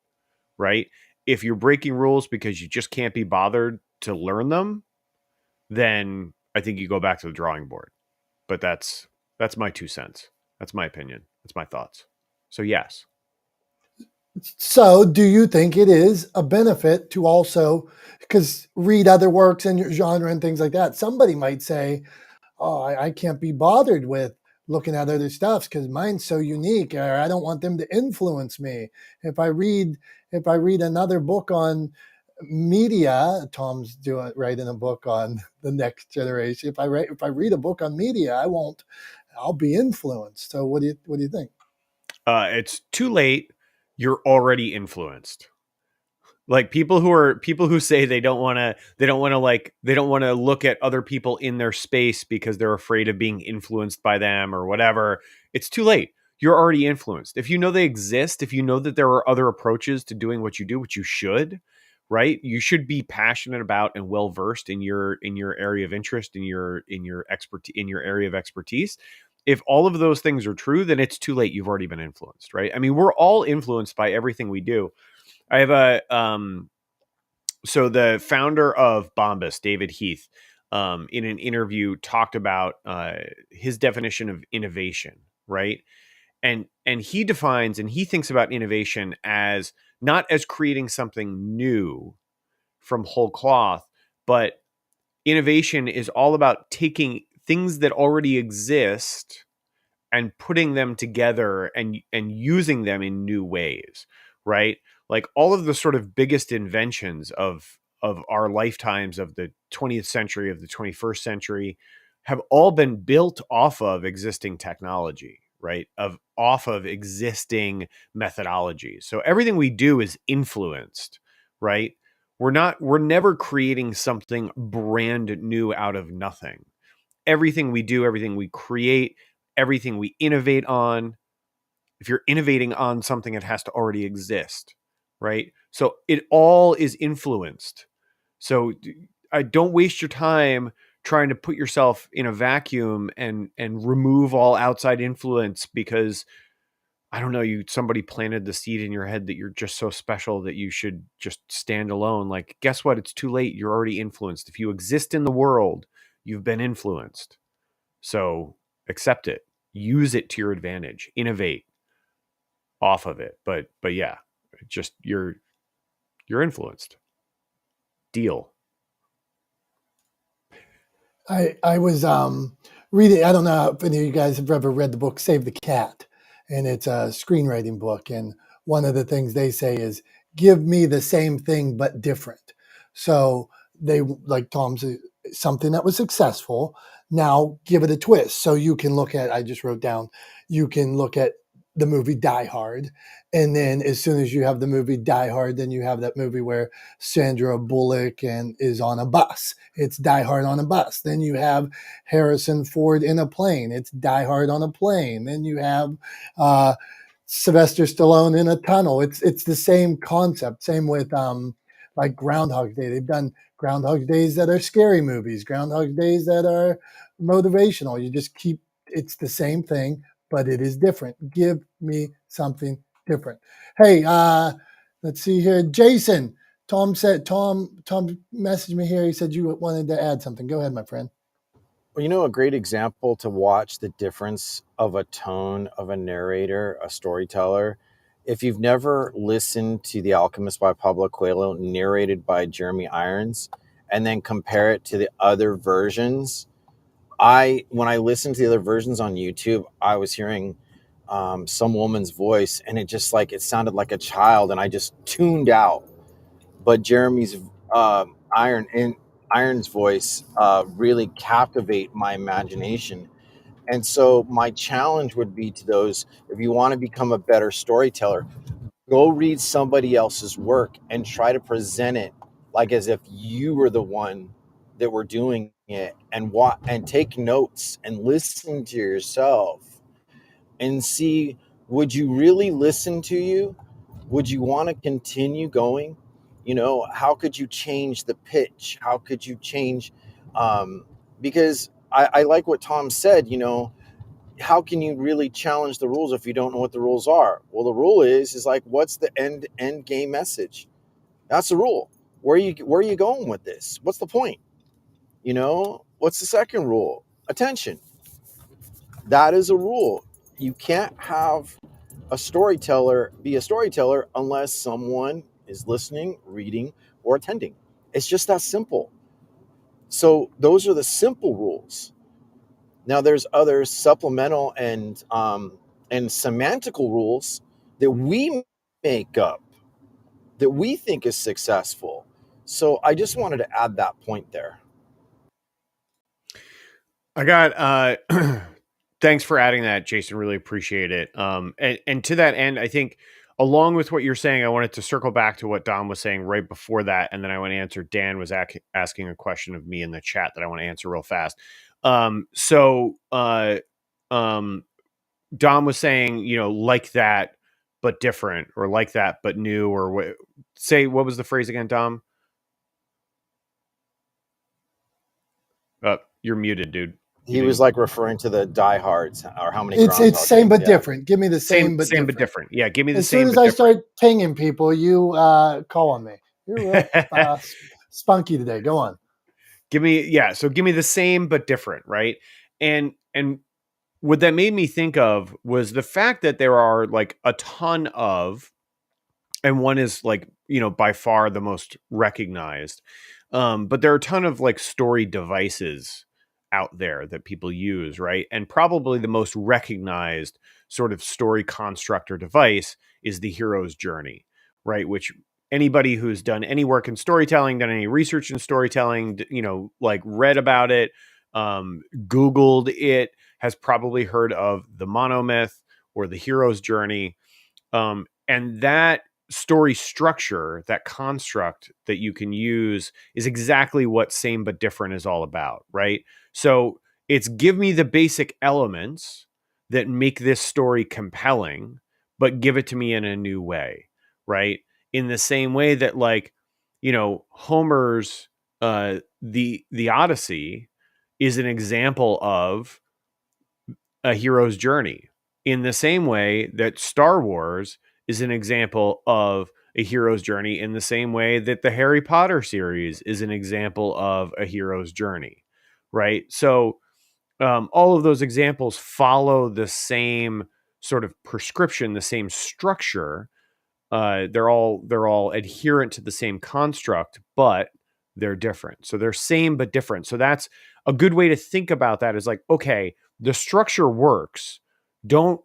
S3: right? If you're breaking rules because you just can't be bothered to learn them, then I think you go back to the drawing board. But that's my 2 cents. That's my opinion. That's my thoughts. So yes.
S2: So do you think it is a benefit to also, because read other works in your genre and things like that? Somebody might say, oh, I can't be bothered with looking at other stuff because mine's so unique, or I don't want them to influence me. If I read another book on media, Tom's writing a book on the next generation. If I read a book on media, I'll be influenced. So what do you think?
S3: It's too late. You're already influenced. Like people who say they don't want to look at other people in their space because they're afraid of being influenced by them or whatever. It's too late. You're already influenced. If you know they exist, if you know that there are other approaches to doing what you do, which you should, right? You should be passionate about and well versed in your area of interest, in your expertise, in your area of expertise. If all of those things are true, then it's too late. You've already been influenced, right? I mean, we're all influenced by everything we do. I have so the founder of Bombas, David Heath, in an interview talked about his definition of innovation, right? And he defines and he thinks about innovation as not as creating something new from whole cloth, but innovation is all about taking things that already exist and putting them together and using them in new ways, right? Like all of the sort of biggest inventions of our lifetimes, of the 20th century, of the 21st century, have all been built off of existing technology, right? Off of existing methodologies. So everything we do is influenced, right? We're never creating something brand new out of nothing. Everything we do, everything we create, everything we innovate on, if you're innovating on something, it has to already exist, right? So it all is influenced. So I don't waste your time trying to put yourself in a vacuum and remove all outside influence because I don't know, somebody planted the seed in your head that you're just so special that you should just stand alone. Like, guess what? It's too late. You're already influenced. If you exist in the world, you've been influenced. So accept it. Use it to your advantage. Innovate off of it. But yeah, just you're influenced. Deal.
S2: I was reading. I don't know if any of you guys have ever read the book Save the Cat, and it's a screenwriting book. And one of the things they say is, "Give me the same thing but different." So they, like Tom's, something that was successful. Now give it a twist. So you can look at. I just wrote down. You can look at the movie Die Hard, and then as soon as you have the movie Die Hard, then you have that movie where Sandra Bullock and is on a bus. It's Die Hard on a bus. Then you have Harrison Ford in a plane. It's Die Hard on a plane. Then you have Sylvester Stallone in a tunnel. It's the same concept. Same with like Groundhog Day. They've done Groundhog Days that are scary movies, Groundhog Days that are motivational. You just keep, it's the same thing, but it is different. Give me something different. Hey, let's see here. Jason, Tom messaged me here. He said you wanted to add something. Go ahead, my friend.
S9: Well, a great example to watch the difference of a tone of a narrator, a storyteller. If you've never listened to The Alchemist by Pablo Coelho, narrated by Jeremy Irons, and then compare it to the other versions, when I listened to the other versions on YouTube, I was hearing some woman's voice, and it sounded like a child, and I just tuned out. But Jeremy's Iron's voice really captivate my imagination. And so my challenge would be to those, if you want to become a better storyteller, go read somebody else's work and try to present it like as if you were the one that were doing it, and take notes and listen to yourself and see, would you really listen to you? Would you want to continue going? How could you change the pitch? How could you change? Because I like what Tom said, how can you really challenge the rules if you don't know what the rules are? Well, the rule is like, what's the end game message? That's the rule. Where are you going with this? What's the point? What's the second rule? Attention. That is a rule. You can't have a storyteller be a storyteller unless someone is listening, reading, or attending. It's just that simple. So those are the simple rules. Now there's other supplemental and semantical rules that we make up that we think is successful. So I just wanted to add that point there.
S3: I got thanks for adding that, Jason. Really appreciate it. And to that end, I think along with what you're saying, I wanted to circle back to what Dom was saying right before that, and then I want to answer. Dan was asking a question of me in the chat that I want to answer real fast. Dom was saying, like that but different, or like that but new, or what was the phrase again, Dom? You're muted, dude.
S9: He was like referring to the diehards, or how many.
S2: It's same but different. Give me the same but different.
S3: Yeah, give me the
S2: as
S3: same.
S2: As soon as I start pinging people, you call on me. You're real spunky today. Go on.
S3: Give me the same but different, right? And what that made me think of was the fact that there are like a ton of, and one is like, by far the most recognized. But there are a ton of like story devices out there that people use, right? And probably the most recognized sort of story construct or device is the hero's journey, right? Which anybody who's done any work in storytelling, done any research in storytelling, like read about it, Googled it, has probably heard of the monomyth or the hero's journey. And that story structure, that construct that you can use, is exactly what Same But Different is all about, right? So it's give me the basic elements that make this story compelling, but give it to me in a new way, right? In the same way that, like, Homer's the Odyssey is an example of a hero's journey, in the same way that Star Wars is an example of a hero's journey, in the same way that the Harry Potter series is an example of a hero's journey, right? So all of those examples follow the same sort of prescription, the same structure. They're all adherent to the same construct, but they're different. So they're same but different. So that's a good way to think about that, is like, okay, the structure works. Don't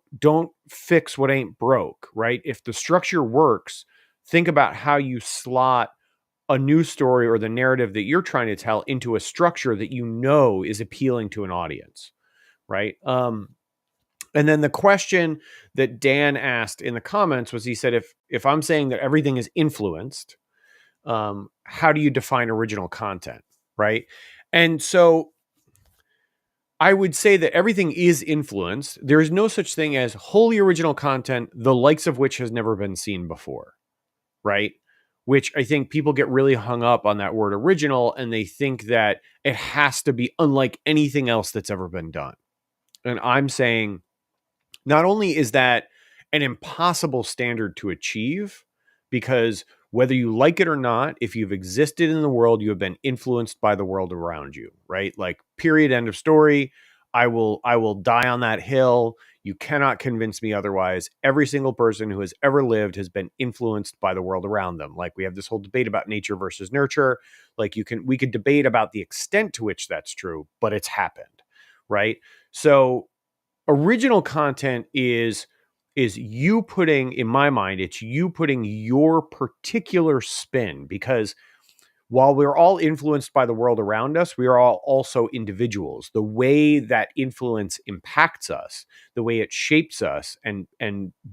S3: fix what ain't broke, right? If the structure works, think about how you slot a news story or the narrative that you're trying to tell into a structure that is appealing to an audience, right? And then the question that Dan asked in the comments was, he said, if I'm saying that everything is influenced, how do you define original content, right? And so I would say that everything is influenced. There is no such thing as wholly original content, the likes of which has never been seen before, right? Which I think people get really hung up on that word original, and they think that it has to be unlike anything else that's ever been done. And I'm saying, not only is that an impossible standard to achieve, because whether you like it or not, if you've existed in the world, you have been influenced by the world around you, right? Like, period, end of story. I will die on that hill. You cannot convince me otherwise. Every single person who has ever lived has been influenced by the world around them. Like, we have this whole debate about nature versus nurture. Like, we could debate about the extent to which that's true, but it's happened, right? So original content is you putting, in my mind, it's you putting your particular spin, because while we're all influenced by the world around us, we are all also individuals. The way that influence impacts us, the way it shapes us and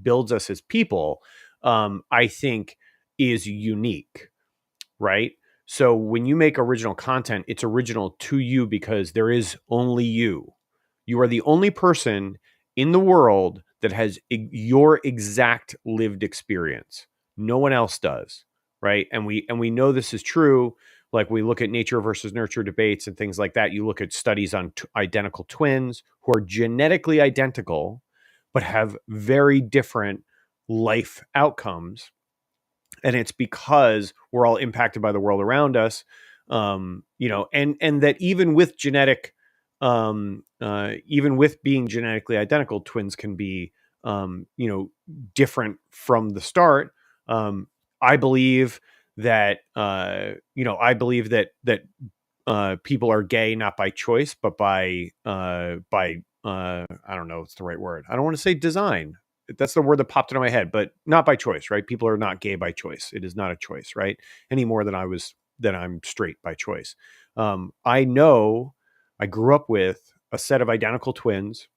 S3: builds us as people, I think is unique, right? So when you make original content, it's original to you because there is only you. You are the only person in the world that has your exact lived experience. No one else does, right? And we know this is true. Like, we look at nature versus nurture debates and things like that. You look at studies on identical twins who are genetically identical but have very different life outcomes, and it's because we're all impacted by the world around us. And that even with even with being genetically identical, twins can be, different from the start. I believe that, people are gay not by choice, but by I don't know what's the right word. I don't want to say design. That's the word that popped into my head, but not by choice, right? People are not gay by choice. It is not a choice, right? Any more than I'm straight by choice. I know I grew up with a set of identical twins,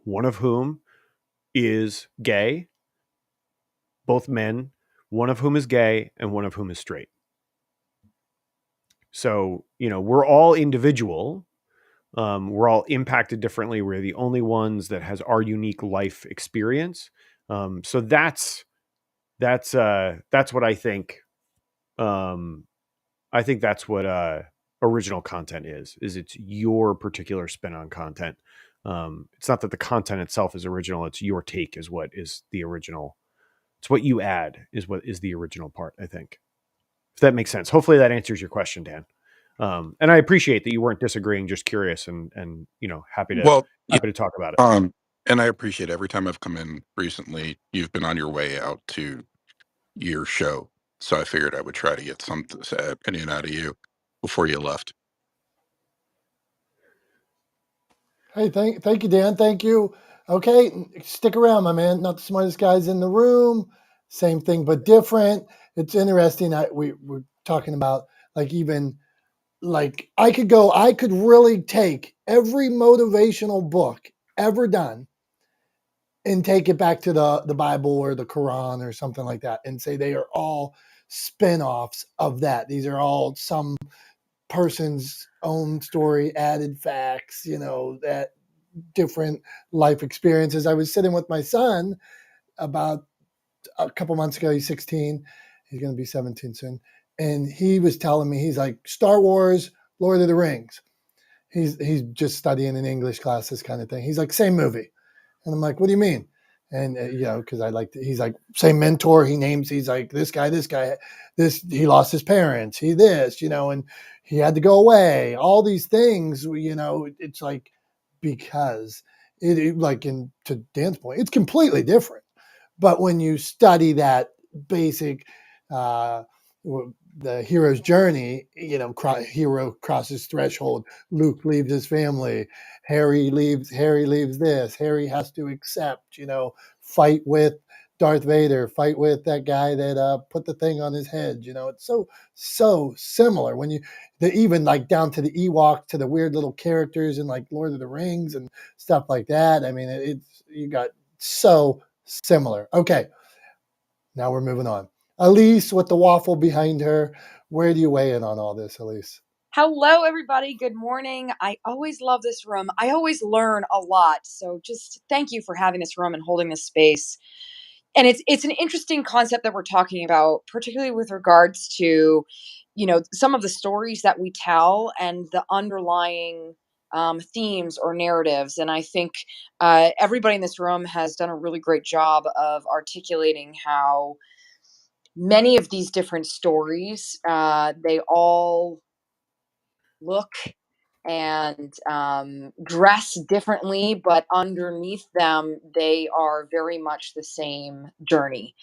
S3: one of whom is gay, both men, one of whom is gay and one of whom is straight. So, we're all individual. We're all impacted differently. We're the only ones that has our unique life experience. So that's what I think. I think that's what original content is it's your particular spin on content. It's not that the content itself is original. It's your take is what is the original. It's what you add is what is the original part, I think. If that makes sense. Hopefully that answers your question, Dan. And I appreciate that you weren't disagreeing, just curious and happy to
S11: Well,
S3: talk about it.
S11: and I appreciate every time I've come in recently, you've been on your way out to your show. So I figured I would try to get some opinion out of you before you left.
S2: Hey, thank you, Dan. Thank you. Okay, stick around, my man. Not the smartest guys in the room. Same thing, but different. It's interesting. We're talking about even I could really take every motivational book ever done and take it back to the Bible or the Quran or something like that and say they are all spin-offs of that. These are all some person's own story, added facts, that different life experiences. I was sitting with my son about a couple months ago. He's 16. He's going to be 17 soon. And he was telling me, he's like, Star Wars, Lord of the Rings. He's just studying an English class, this kind of thing. He's like, same movie. And I'm like, what do you mean? And, because he's like, same mentor. He names, he's like, this guy, he lost his parents, and he had to go away. All these things, it's like, because to Dan's point, it's completely different. But when you study that basic, the hero's journey, hero crosses threshold. Luke leaves his family. Harry leaves this. Harry has to accept, fight with Darth Vader, fight with that guy that put the thing on his head. It's so similar when even down to the Ewok, to the weird little characters in Lord of the Rings and stuff like that. I mean, you got so similar. Okay, now we're moving on. Elise with the waffle behind her. Where do you weigh in on all this, Elise?
S12: Hello, everybody. Good morning. I always love this room. I always learn a lot. So just thank you for having this room and holding this space. And it's an interesting concept that we're talking about, particularly with regards to, some of the stories that we tell and the underlying themes or narratives. And I think everybody in this room has done a really great job of articulating how many of these different stories, they all look and dress differently, but underneath them, they are very much the same journey.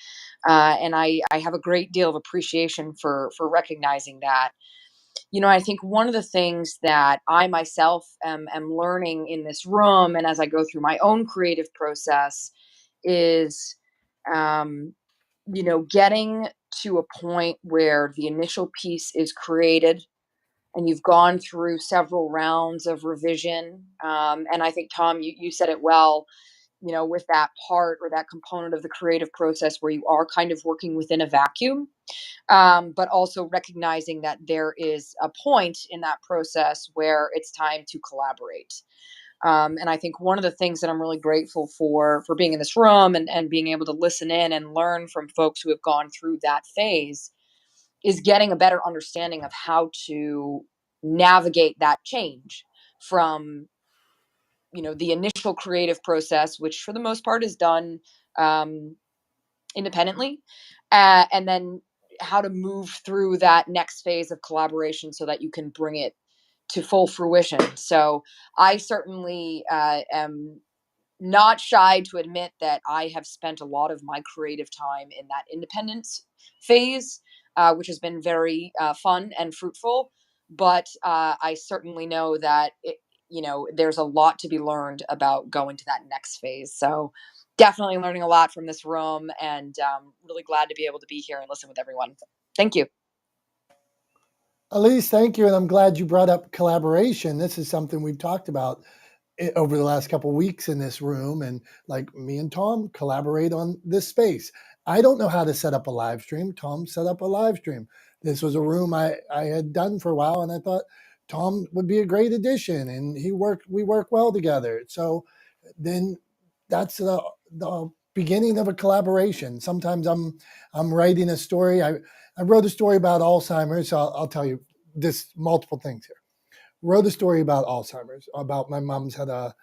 S12: And I have a great deal of appreciation for recognizing that. I think one of the things that I myself am learning in this room, and as I go through my own creative process, is, getting to a point where the initial piece is created and you've gone through several rounds of revision. And I think, Tom, you said it well, with that part or that component of the creative process where you are kind of working within a vacuum, but also recognizing that there is a point in that process where it's time to collaborate. And I think one of the things that I'm really grateful for being in this room and being able to listen in and learn from folks who have gone through that phase is getting a better understanding of how to navigate that change from the initial creative process, which for the most part is done independently, and then how to move through that next phase of collaboration so that you can bring it to full fruition. So I certainly am not shy to admit that I have spent a lot of my creative time in that independence phase, which has been very fun and fruitful. But I certainly know that there's a lot to be learned about going to that next phase. So definitely learning a lot from this room, and really glad to be able to be here and listen with everyone. Thank you.
S2: Elise, thank you. And I'm glad you brought up collaboration. This is something we've talked about over the last couple of weeks in this room, and me and Tom collaborate on this space. I don't know how to set up a live stream. Tom set up a live stream. This was a room I had done for a while, and I thought Tom would be a great addition, and we work well together. So then that's the beginning of a collaboration. Sometimes I'm writing a story. I wrote a story about Alzheimer's. So I'll tell you this multiple things here. Wrote a story about Alzheimer's, about my mom's had a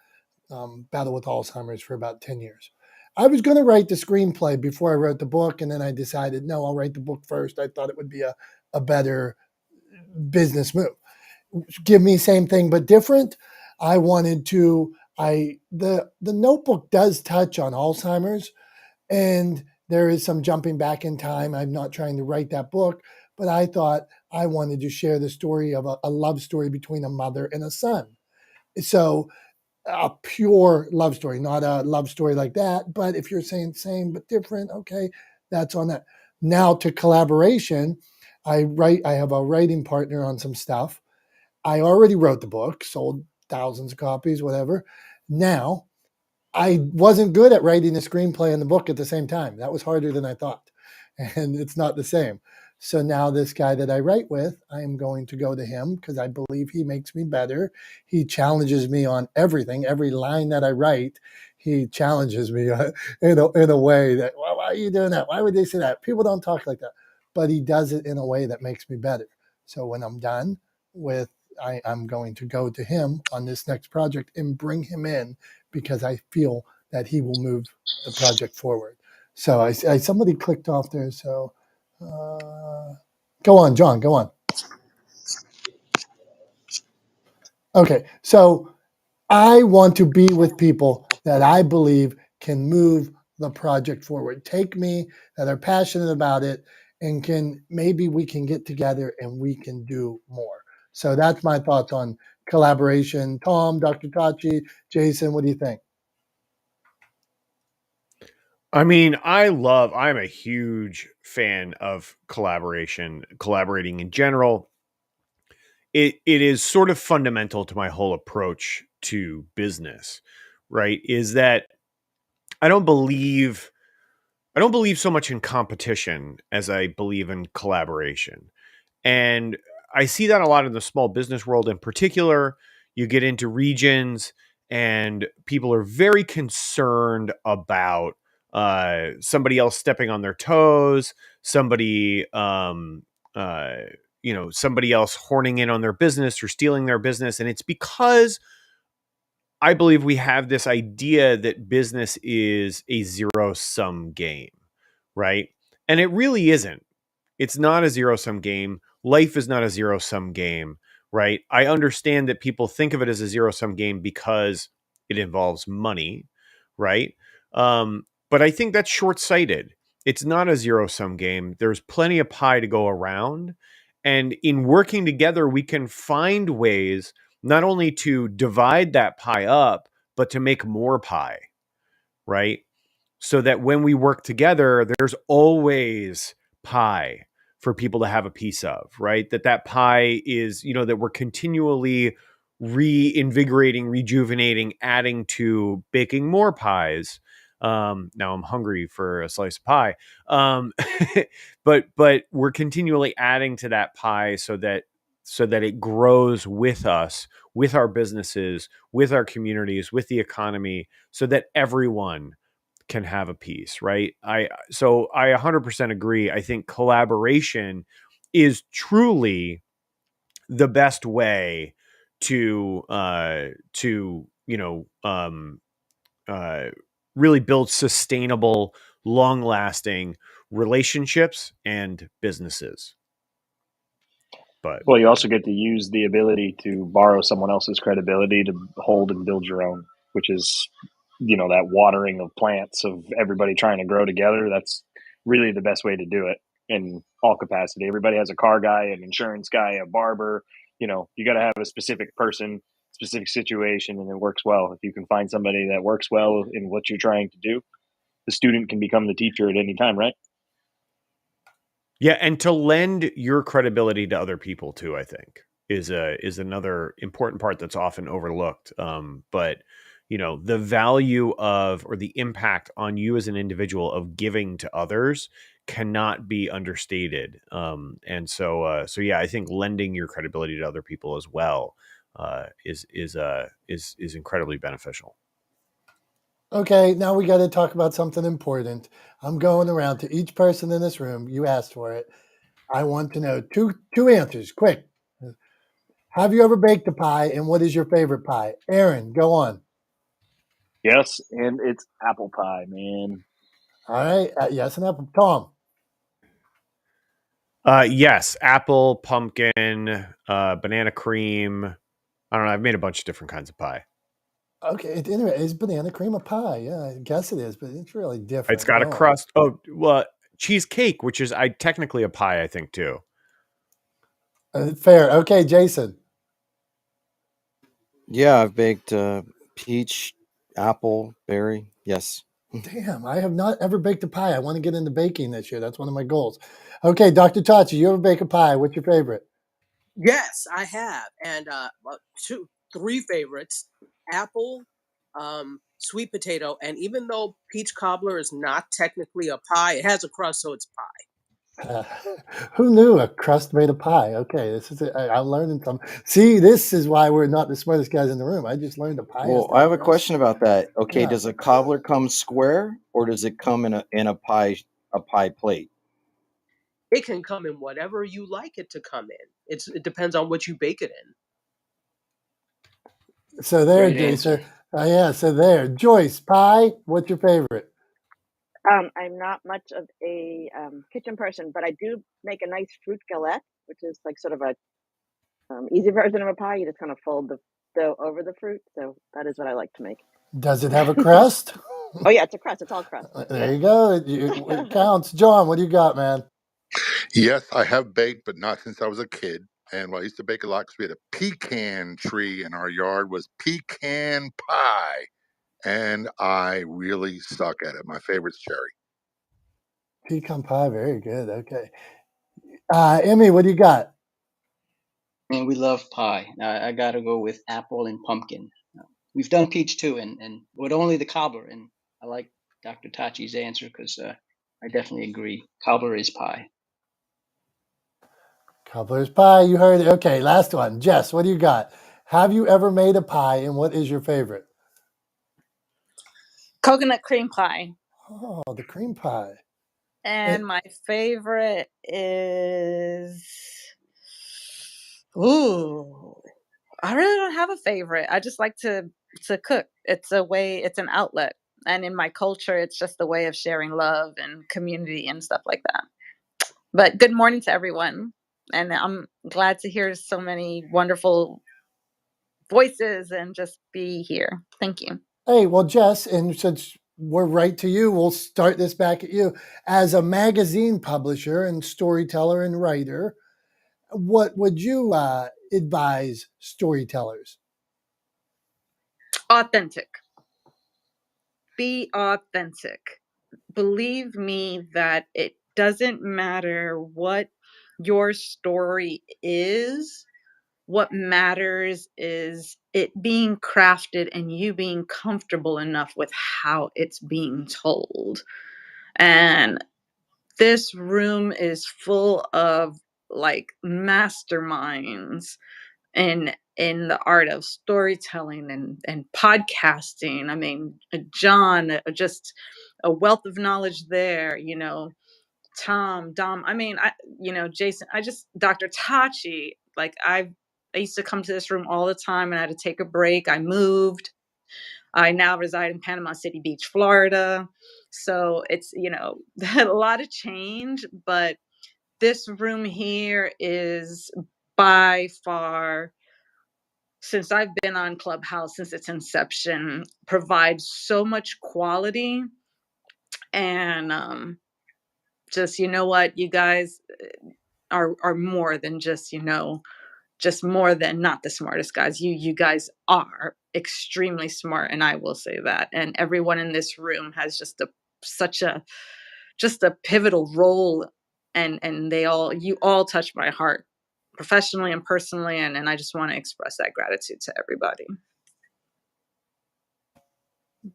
S2: battle with Alzheimer's for about 10 years. I was going to write the screenplay before I wrote the book, and then I decided, no, I'll write the book first. I thought it would be a better business move. give me same thing but different. I wanted to. The Notebook does touch on Alzheimer's, and there is some jumping back in time. I'm not trying to write that book, but I thought I wanted to share the story of a love story between a mother and a son. So a pure love story, not a love story like that. But if you're saying same but different, okay, that's on that. Now to collaboration, I have a writing partner on some stuff. I already wrote the book, sold thousands of copies, whatever. Now I wasn't good at writing the screenplay and the book at the same time. That was harder than I thought. And it's not the same. So now this guy that I write with, I am going to go to him because I believe he makes me better. He challenges me on everything. Every line that I write, he challenges me in a way that, well, why are you doing that? Why would they say that? People don't talk like that. But he does it in a way that makes me better. So when I'm done with, I'm going to go to him on this next project and bring him in because I feel that he will move the project forward. So I somebody clicked off there. So go on, John. Go on. Okay, so I want to be with people that I believe can move the project forward. Take me that are passionate about it, and can maybe we can get together and we can do more. So that's my thoughts on collaboration. Tom, Dr. Tachi, Jason, what do you think?
S3: I mean, I'm a huge fan of collaborating in general. It is sort of fundamental to my whole approach to business, right? Is that I don't believe so much in competition as I believe in collaboration. And I see that a lot in the small business world in particular. You get into regions and people are very concerned about somebody else stepping on their toes, uh, somebody else horning in on their business or stealing their business. And it's because I believe we have this idea that business is a zero sum game, right? And it really isn't. It's not a zero sum game. Life is not a zero sum game, right? I understand that people think of it as a zero sum game because it involves money, right? But I think that's short sighted. It's not a zero sum game. There's plenty of pie to go around. And in working together, we can find ways not only to divide that pie up, but to make more pie, right? So that when we work together, there's always pie for people to have a piece of, right? That pie is, that we're continually reinvigorating, rejuvenating, adding to baking more pies. Now I'm hungry for a slice of pie. But we're continually adding to that pie so that it grows with us, with our businesses, with our communities, with the economy, so that everyone can have a piece, right? I 100% agree. I think collaboration is truly the best way to uh, really build sustainable, long-lasting relationships and businesses. But
S1: Well, you also get to use the ability to borrow someone else's credibility to hold and build your own, which is, that watering of plants of everybody trying to grow together. That's really the best way to do it in all capacity. Everybody has a car guy, an insurance guy, a barber. You got to have a specific person, specific situation, and it works well. If you can find somebody that works well in what you're trying to do, the student can become the teacher at any time, right?
S3: yeah, and to lend your credibility to other people too, I think is another important part that's often overlooked. But the value of, or the impact on you as an individual of giving to others cannot be understated. And so yeah, I think lending your credibility to other people as well is incredibly beneficial.
S2: Okay, now we got to talk about something important. I'm going around to each person in this room. You asked for it. I want to know two answers, quick. Have you ever baked a pie, and what is your favorite pie? Aaron, go on.
S1: Yes, and it's apple pie, man.
S2: All right, yes, and apple. Tom.
S3: Yes, apple, pumpkin, banana cream. I don't know. I've made a bunch of different kinds of pie.
S2: Okay, anyway, is banana cream a pie? Yeah, I guess it is, but it's really
S3: It's
S2: different.
S3: got a
S2: Go on.
S3: crust. Oh, well, cheesecake, which is technically a pie, I think too.
S2: Fair. Okay, Jason.
S9: Yeah, I've baked peach, apple, berry. Yes.
S2: Damn, I have not ever baked a pie. I want to get into baking this year. That's one of my goals. Okay, Dr. Tachi, you ever bake a pie? What's your favorite?
S4: Yes, I have, and three favorites: apple, sweet potato, and even though peach cobbler is not technically a pie, it has a crust, so it's pie.
S2: Uh, who knew a crust made a pie? Okay, this is I'm learning something. See, this is why we're not the smartest guys in the room. I just learned a pie has
S9: Well,
S2: to
S9: I
S2: have a
S9: have a
S2: crust.
S9: question about that. Okay,
S2: Yeah.
S9: does a cobbler come square or does it come in a pie plate?
S4: It can come in whatever you like it to come in. It depends on what you bake it in.
S2: So there,
S10: Great
S2: Jason.
S10: answer.
S2: Yeah. So there, Joyce. Pie. What's your favorite?
S6: I'm not much of a kitchen person, but I do make a nice fruit galette, which is like sort of a easy version of a pie. You just kind of fold the dough over the fruit. So that is what I like to make.
S2: Does it have a crust?
S6: Oh yeah, it's a crust. It's all crust.
S2: There you go. It counts. John, what do you got, man?
S7: Yes, I have baked, but not since I was a kid. And I used to bake a lot because we had a pecan tree in our yard was pecan pie. And I really suck at it. My favorite's cherry.
S2: Pecan pie. Very good. Okay. Emmy, what do you got?
S10: And we love pie. I got to go with apple and pumpkin. We've done peach too, and with only the cobbler. And I like Dr. Tachi's answer because I definitely agree. Cobbler is pie.
S2: Cobbler's pie. You heard it. Okay. Last one. Jess, what do you got? Have you ever made a pie, and what is your favorite?
S5: Coconut cream pie.
S2: Oh, the cream pie.
S5: And my favorite is, ooh, I really don't have a favorite. I just like to cook. It's a way, it's an outlet. And in my culture, it's just a way of sharing love and community and stuff like that. But good morning to everyone. And I'm glad to hear so many wonderful voices and just be here. Thank you.
S2: Hey, well, Jess, and since we're right to you, we'll start this back at you. As a magazine publisher and storyteller and writer, what would you advise storytellers?
S5: Authentic. Be authentic. Believe me that it doesn't matter what your story is. What matters is it being crafted and you being comfortable enough with how it's being told. And this room is full of like masterminds in the art of storytelling and podcasting. I mean, John, just a wealth of knowledge there, you know. Tom, Dom, I mean, Jason, Dr. Tachi, like I used to come to this room all the time and I had to take a break. I moved. I now reside in Panama City Beach, Florida. So it's, a lot of change, but this room here is by far, since I've been on Clubhouse since its inception, provides so much quality. And just, you know what, you guys are more than just, just more than not the smartest guys. You guys are extremely smart, and I will say that. And everyone in this room has just a pivotal role, and you all touch my heart professionally and personally, and I just want to express that gratitude to everybody.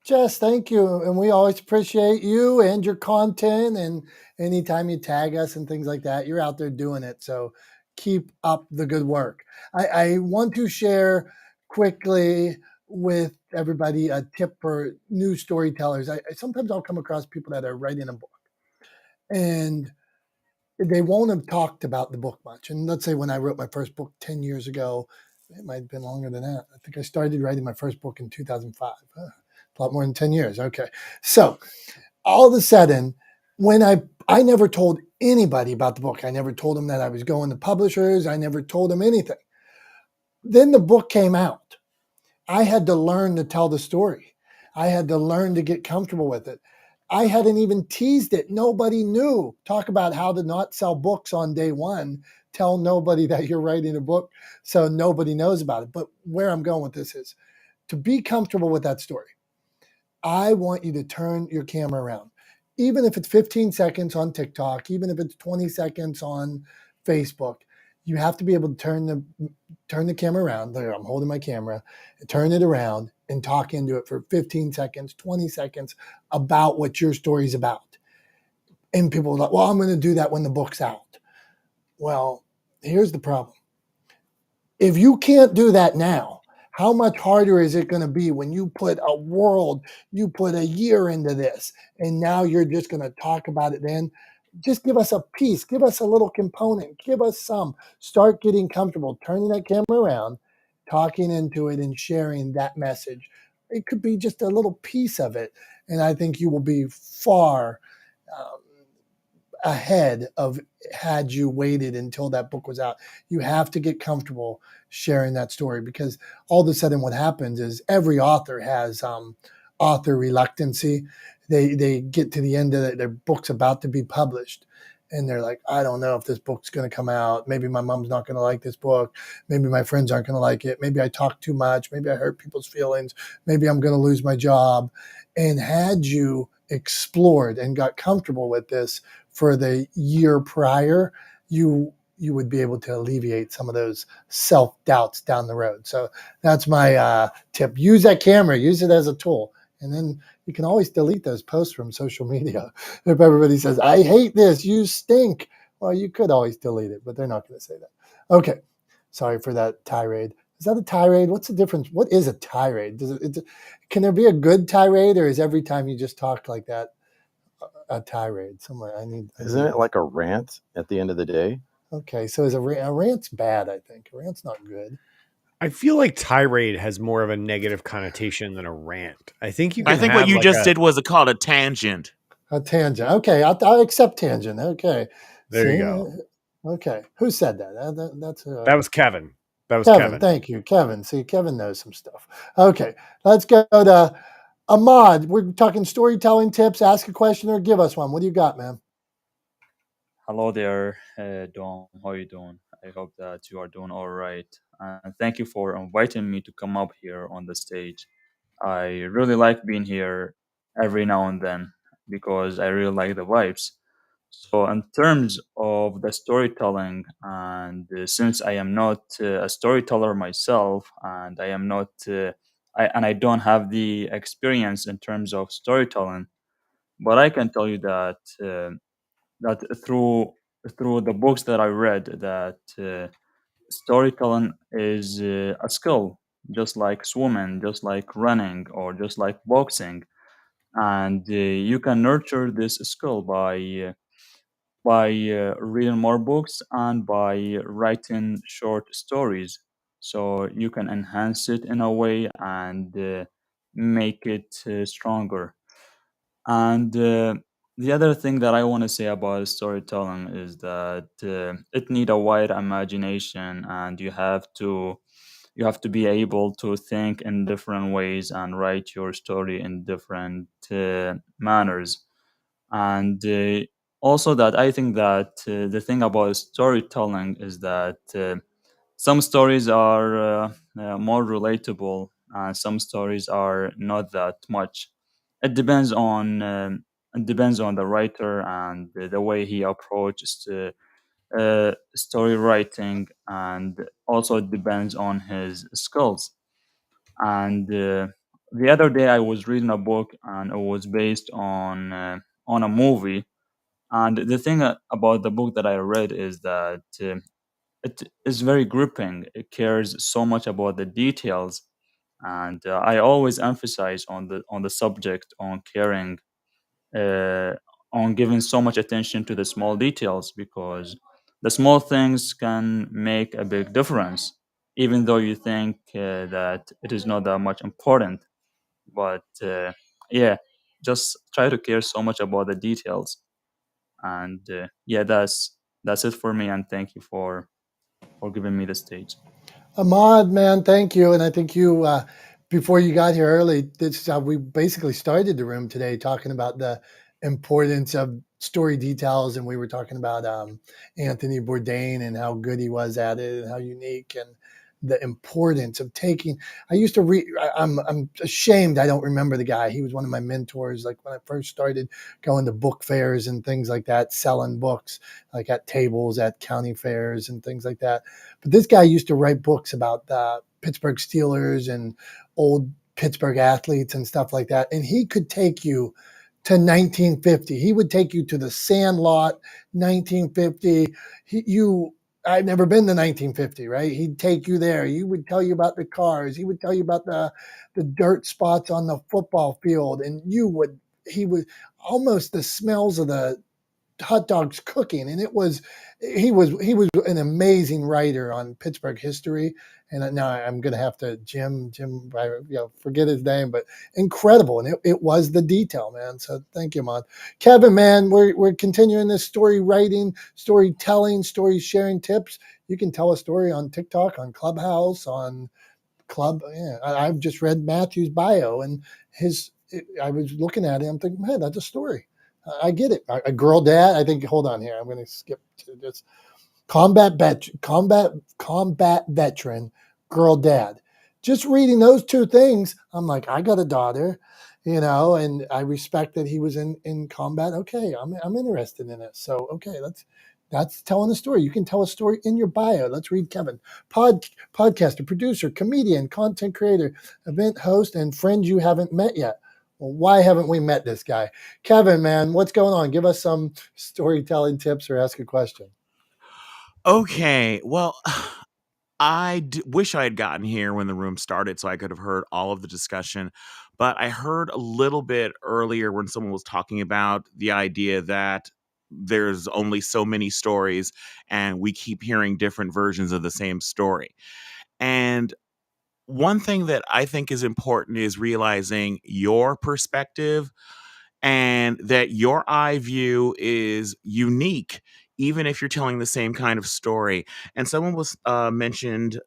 S2: Jess, thank you. And we always appreciate you and your content. And anytime you tag us and things like that, you're out there doing it. So keep up the good work. I want to share quickly with everybody a tip for new storytellers. Sometimes I'll come across people that are writing a book and they won't have talked about the book much. And let's say when I wrote my first book 10 years ago, it might have been longer than that. I think I started writing my first book in 2005. A lot more than 10 years. Okay. So all of a sudden, when I never told anybody about the book. I never told them that I was going to publishers. I never told them anything. Then the book came out. I had to learn to tell the story. I had to learn to get comfortable with it. I hadn't even teased it. Nobody knew. Talk about how to not sell books on day one. Tell nobody that you're writing a book so nobody knows about it. But where I'm going with this is to be comfortable with that story. I want you to turn your camera around. Even if it's 15 seconds on TikTok, even if it's 20 seconds on Facebook, you have to be able to turn the camera around. There, I'm holding my camera, turn it around and talk into it for 15 seconds, 20 seconds about what your story's about. And people are like, well, I'm going to do that when the book's out. Well, here's the problem. If you can't do that now, how much harder is it going to be when you put you put a year into this, and now you're just going to talk about it then? Just give us a piece, give us a little component, give us some. Start getting comfortable, turning that camera around, talking into it, and sharing that message. It could be just a little piece of it, and I think you will be far um, ahead of had you waited until that book was out. You have to get comfortable sharing that story, because all of a sudden what happens is every author has author reluctancy. They get to the end of it, their book's about to be published, and they're like, I don't know if this book's going to come out. Maybe my mom's not going to like this book. Maybe my friends aren't going to like it. Maybe I talk too much. Maybe I hurt people's feelings. Maybe I'm going to lose my job. And had you explored and got comfortable with this for the year prior, you would be able to alleviate some of those self-doubts down the road. So that's my tip. Use that camera, use it as a tool. And then you can always delete those posts from social media. If everybody says, I hate this, you stink, well, you could always delete it, but they're not going to say that. Okay. Sorry for that tirade. Is that a tirade? What's the difference? What is a tirade? Can there be a good tirade, or is every time you just talk like that a tirade? Somewhere
S9: Isn't it like a rant at the end of the day?
S2: Okay, so is a rant's bad, I think. A rant's not good.
S3: I feel like tirade has more of a negative connotation than a rant. I think
S13: I think what you just did was called a tangent.
S2: A tangent. Okay, I'll accept tangent. Okay.
S3: There you go.
S2: Okay. Who said that?
S3: That was Kevin. That was
S2: Kevin. Thank you, Kevin. See, Kevin knows some stuff. Okay, let's go to Ahmad. We're talking storytelling tips. Ask a question or give us one. What do you got, man?
S14: Hello there, Dom. How are you doing? I hope that you are doing all right. And thank you for inviting me to come up here on the stage. I really like being here every now and then because I really like the vibes. So, in terms of the storytelling, and since I am not a storyteller myself, and I am not, I don't have the experience in terms of storytelling, but I can tell you that. That through the books that I read, that storytelling is a skill, just like swimming, just like running, or just like boxing, and you can nurture this skill by reading more books and by writing short stories. So you can enhance it in a way and make it stronger. And the other thing that I want to say about storytelling is that it need a wide imagination, and you have to be able to think in different ways and write your story in different manners. And also, that I think that the thing about storytelling is that some stories are more relatable, and some stories are not that much. It depends on the writer and the way he approaches story writing, and also it depends on his skills. And the other day I was reading a book, and it was based on a movie. And the thing about the book that I read is that it is very gripping. It cares so much about the details, and I always emphasize on the subject, on caring, uh, on giving so much attention to the small details, because the small things can make a big difference, even though you think that it is not that much important. But yeah, just try to care so much about the details. And yeah, that's it for me. And thank you for giving me the stage.
S2: Ahmad, man, thank you. And I think you, before you got here early, we basically started the room today talking about the importance of story details. And we were talking about Anthony Bourdain and how good he was at it and how unique and the importance of taking. I used to read, I'm ashamed I don't remember the guy. He was one of my mentors, like when I first started going to book fairs and things like that, selling books, like at tables at county fairs and things like that. But this guy used to write books about the Pittsburgh Steelers and old Pittsburgh athletes and stuff like that. And he could take you to 1950. He would take you to the Sandlot, 1950. I've never been to 1950, right? He'd take you there. He would tell you about the cars. He would tell you about the dirt spots on the football field. And he would almost the smells of the hot dogs cooking. And he was an amazing writer on Pittsburgh history. And now I'm going to have to Jim, forget his name, but incredible. And it was the detail, man. So thank you, Mon. Kevin, man, we're continuing this story writing, storytelling, story sharing tips. You can tell a story on TikTok, on Clubhouse, on Club. Yeah, I've just read Matthew's bio and I was looking at it. I'm thinking, man, that's a story. I get it. A girl dad. I think. Hold on here. I'm going to skip to this. Combat veteran, girl dad. Just reading those two things, I'm like, I got a daughter, and I respect that he was in combat. Okay, I'm interested in it. So okay, that's telling a story. You can tell a story in your bio. Let's read Kevin. Podcaster, producer, comedian, content creator, event host, and friend you haven't met yet. Well, why haven't we met this guy? Kevin, man, what's going on? Give us some storytelling tips or ask a question.
S13: Okay, well, wish I had gotten here when the room started so I could have heard all of the discussion. But I heard a little bit earlier when someone was talking about the idea that there's only so many stories and we keep hearing different versions of the same story. And one thing that I think is important is realizing your perspective and that your eye view is unique even if you're telling the same kind of story. And someone was mentioned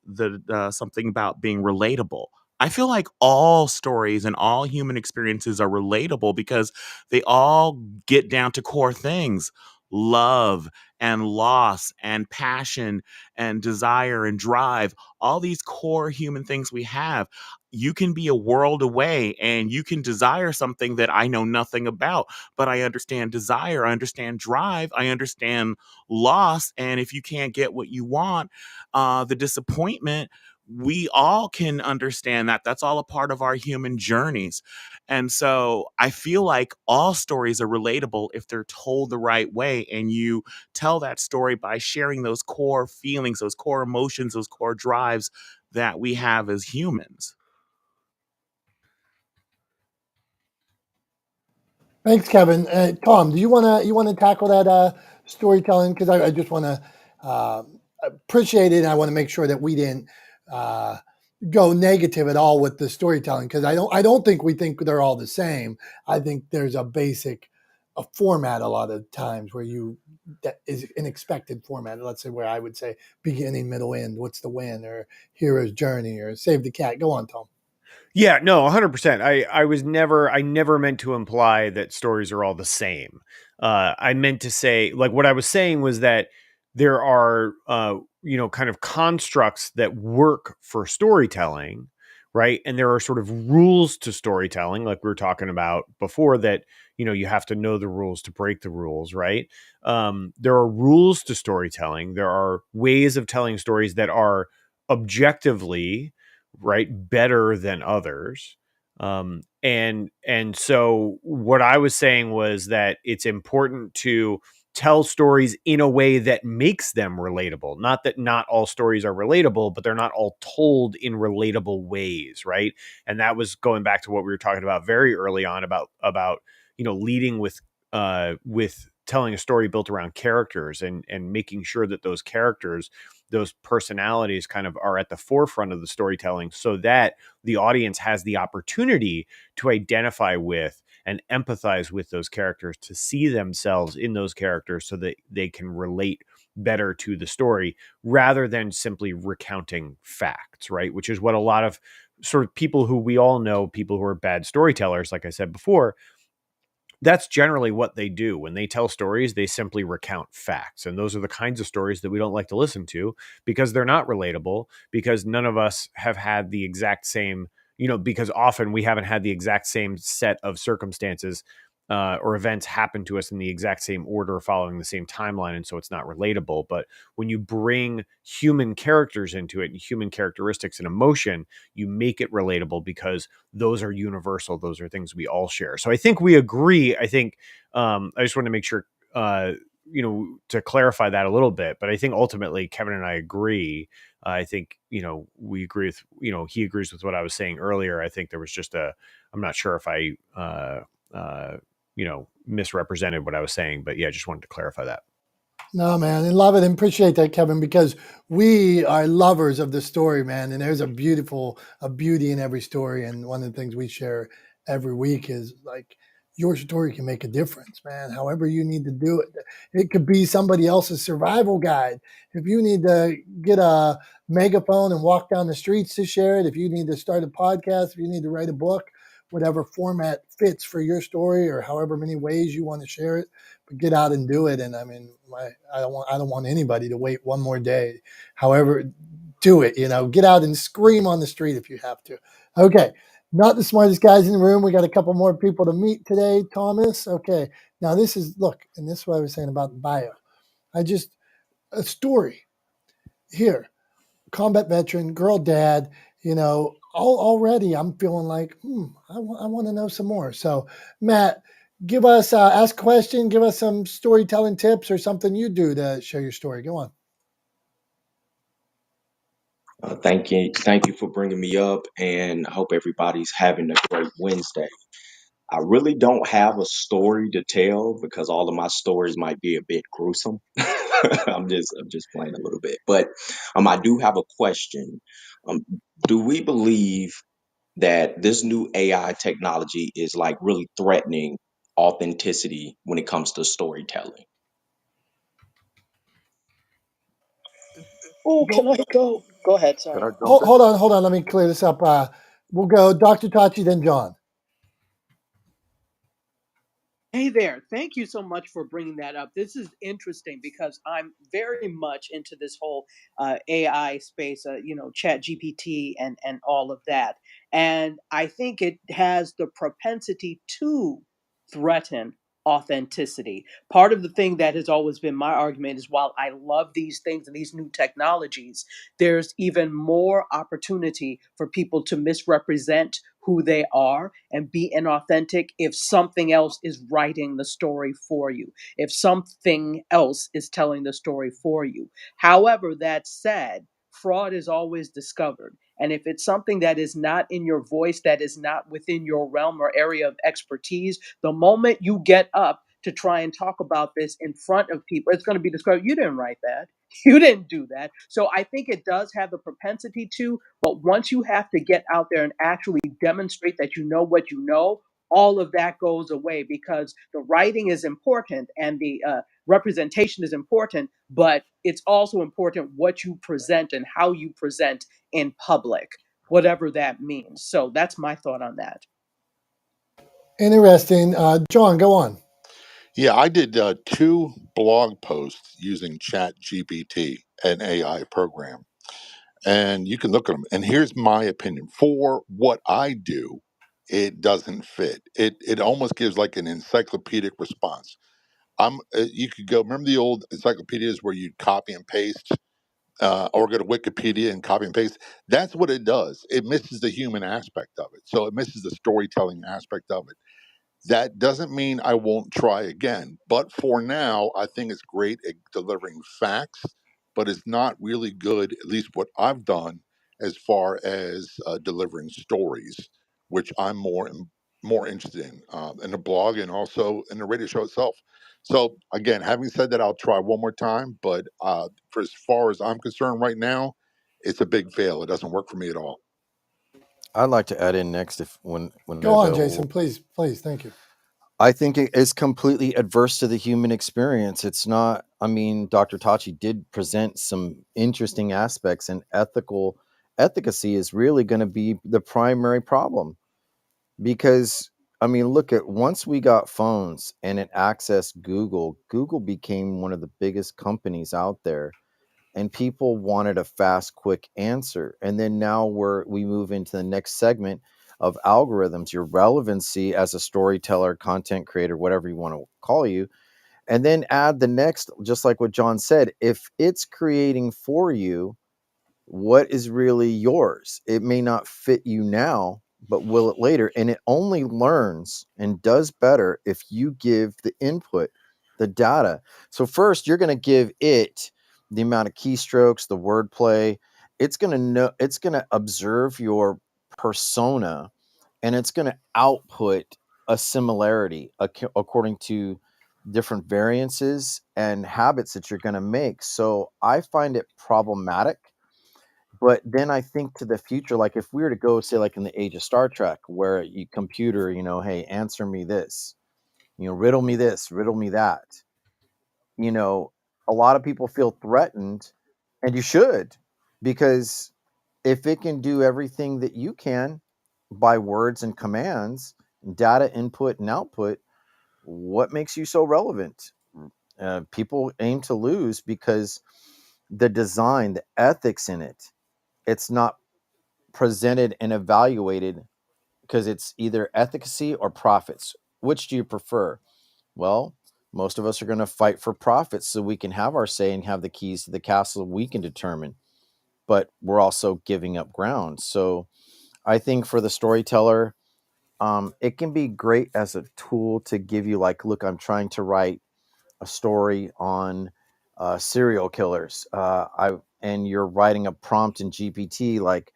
S13: something about being relatable. I feel like all stories and all human experiences are relatable because they all get down to core things: love and loss and passion and desire and drive. All these core human things we have. You can be a world away and you can desire something that I know nothing about, but I understand desire, I understand drive, I understand loss. And if you can't get what you want, the disappointment, we all can understand that. That's all a part of our human journeys. And so I feel like all stories are relatable if they're told the right way. And you tell that story by sharing those core feelings, those core emotions, those core drives that we have as humans.
S2: Thanks, Kevin. Tom, do you want to tackle that storytelling? Because I just want to appreciate it. And I want to make sure that we didn't go negative at all with the storytelling, because I don't think we think they're all the same. I think there's a format a lot of times where that is an expected format. Let's say where I would say beginning, middle, end. What's the win, or hero's journey, or save the cat. Go on, Tom.
S3: Yeah, no, 100%. I never meant to imply that stories are all the same. I meant to say, like, what I was saying was that there are, kind of constructs that work for storytelling, right? And there are sort of rules to storytelling, like we were talking about before, that, you have to know the rules to break the rules, right? There are rules to storytelling. There are ways of telling stories that are objectively right better than others. And so what I was saying was that it's important to tell stories in a way that makes them relatable. Not that not all stories are relatable, but they're not all told in relatable ways, right? And that was going back to what we were talking about very early on about leading with telling a story built around characters and making sure that those characters, those personalities kind of are at the forefront of the storytelling so that the audience has the opportunity to identify with and empathize with those characters, to see themselves in those characters so that they can relate better to the story rather than simply recounting facts, right? Which is what a lot of sort of people who we all know, people who are bad storytellers, like I said before, that's generally what they do. When they tell stories, they simply recount facts. And those are the kinds of stories that we don't like to listen to because they're not relatable, because none of us have had the exact same, because often we haven't had the exact same set of circumstances or events happen to us in the exact same order following the same timeline. And so it's not relatable. But when you bring human characters into it and human characteristics and emotion, you make it relatable because those are universal. Those are things we all share. So I think we agree. I think I just want to make sure, to clarify that a little bit. But I think ultimately Kevin and I agree. I think, we agree with, he agrees with what I was saying earlier. I think there was just I'm not sure if I, misrepresented what I was saying, but yeah, just wanted to clarify that.
S2: No, man, I love it and appreciate that, Kevin, because we are lovers of the story, man. And there's a beauty in every story. And one of the things we share every week is like your story can make a difference, man. However you need to do it. It could be somebody else's survival guide. If you need to get a megaphone and walk down the streets to share it, if you need to start a podcast, if you need to write a book, whatever format fits for your story or however many ways you want to share it, but get out and do it. And I mean, I don't want anybody to wait one more day. However, do it, get out and scream on the street if you have to. Okay. Not the smartest guys in the room. We got a couple more people to meet today, Thomas. Okay. Now this is and this is what I was saying about bio. A story here, combat veteran, girl dad, already I'm feeling like, I want to know some more. So Matt, give us, ask a question, give us some storytelling tips or something you do to share your story. Go on.
S15: Thank you for bringing me up, and I hope everybody's having a great Wednesday. I really don't have a story to tell because all of my stories might be a bit gruesome. I'm just playing a little bit, but I do have a question. Um, do we believe that this new AI technology is like really threatening authenticity when it comes to storytelling?
S4: Oh,
S2: Go,
S4: can I go? Go ahead.
S7: Can
S4: Sorry.
S7: I jump in?
S2: hold on. Let me clear this up. We'll go Dr. Tachi, then John.
S4: Hey there. Thank you so much for bringing that up. This is interesting because I'm very much into this whole AI space, chat GPT and all of that. And I think it has the propensity to threaten authenticity. Part of the thing that has always been my argument is while I love these things and these new technologies, there's even more opportunity for people to misrepresent who they are and be inauthentic if something else is writing the story for you, if something else is telling the story for you. However, that said, fraud is always discovered. And if it's something that is not in your voice, that is not within your realm or area of expertise, the moment you get up to try and talk about this in front of people, it's going to be discovered. You didn't write that. You didn't do that. So I think it does have the propensity to, but once you have to get out there and actually demonstrate that you know what you know, all of that goes away because the writing is important and the representation is important, but it's also important what you present and how you present in public, whatever that means. So that's my thought on that.
S2: Interesting. John, go on.
S7: Yeah, I did 2 blog posts using Chat GPT, an AI program. And you can look at them. And here's my opinion. For what I do, it doesn't fit. It almost gives like an encyclopedic response. You could go. Remember the old encyclopedias where you'd copy and paste, or go to Wikipedia and copy and paste. That's what it does. It misses the human aspect of it. So it misses the storytelling aspect of it. That doesn't mean I won't try again. But for now, I think it's great at delivering facts, but it's not really good, at least what I've done, as far as delivering stories, which I'm more interested in the blog and also in the radio show itself. So again, having said that, I'll try one more time. But for as far as I'm concerned right now, it's a big fail. It doesn't work for me at all.
S9: I'd like to add in next if when
S2: Go on,
S9: available.
S2: Jason. Please. Thank you.
S9: I think it is completely adverse to the human experience. It's not, I mean, Dr. Tachi did present some interesting aspects, and efficacy is really going to be the primary problem. Because, I mean, look at once we got phones and it accessed Google, Google became one of the biggest companies out there, and people wanted a fast, quick answer. And then now we move into the next segment of algorithms, your relevancy as a storyteller, content creator, whatever you want to call you, and then add the next, just like what John said, if it's creating for you what is really yours. It may not fit you now, but will it later? And it only learns and does better if you give the input, the data. So first, you're going to give it the amount of keystrokes, the wordplay. It's going to know. It's going to observe your persona, and it's going to output a similarity according to different variances and habits that you're going to make. So I find it problematic, but then I think to the future, like if we were to go, say, like in the age of Star Trek, where you computer, hey, answer me this, riddle me this, riddle me that, you know, a lot of people feel threatened, and you should, because if it can do everything that you can by words and commands, data input and output, what makes you so relevant? People aim to lose because the design, the ethics in it, it's not presented and evaluated, because it's either efficacy or profits. Which do you prefer? Well, most of us are going to fight for profits so we can have our say and have the keys to the castle we can determine. But we're also giving up ground. So I think for the storyteller, it can be great as a tool to give you, like, look, I'm trying to write a story on serial killers. And you're writing a prompt in GPT, like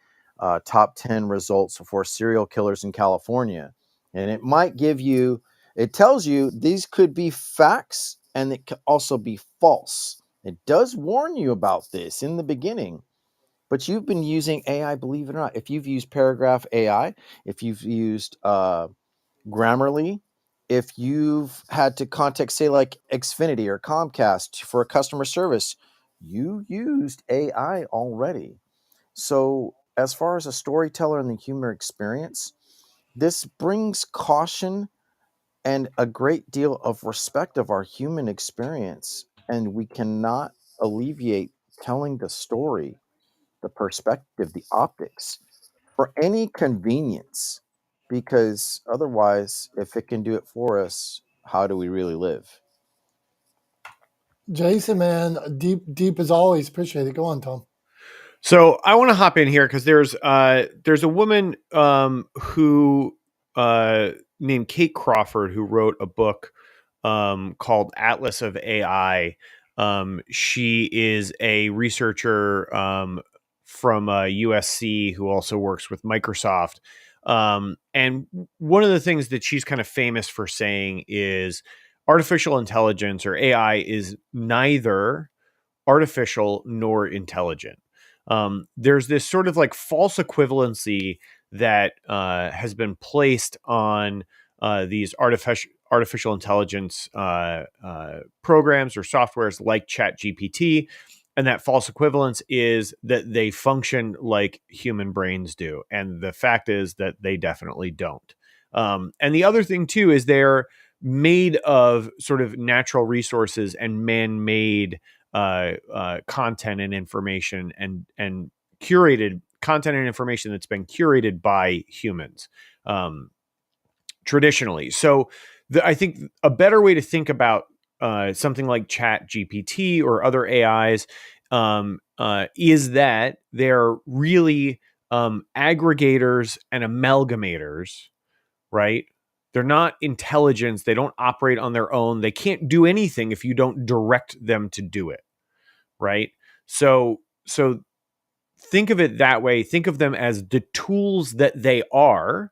S9: top 10 results for serial killers in California. And it might give you, it tells you these could be facts and it could also be false. It does warn you about this in the beginning, but you've been using AI, believe it or not. If you've used Paragraph AI, if you've used Grammarly, if you've had to contact, say, like Xfinity or Comcast for a customer service, you used AI already. So, as far as a storyteller and the human experience, this brings caution and a great deal of respect of our human experience. And we cannot alleviate telling the story, the perspective, the optics for any convenience, because otherwise, if it can do it for us, how do we really live?
S2: Jason, man, deep as always. Appreciate it. Go on, Tom.
S3: So I want to hop in here because there's a woman who named Kate Crawford, who wrote a book called Atlas of AI. She is a researcher from USC who also works with Microsoft. And one of the things that she's kind of famous for saying is artificial intelligence, or AI, is neither artificial nor intelligent. There's this sort of like false equivalency that has been placed on these artificial intelligence programs or softwares like ChatGPT. And that false equivalence is that they function like human brains do. And the fact is that they definitely don't. And the other thing, too, is they're made of sort of natural resources and man-made content and information, and curated content and information that's been curated by humans traditionally. So I think a better way to think about something like Chat GPT or other AIs is that they're really aggregators and amalgamators, right? They're not intelligence. They don't operate on their own. They can't do anything if you don't direct them to do it, right? So think of it that way. Think of them as the tools that they are,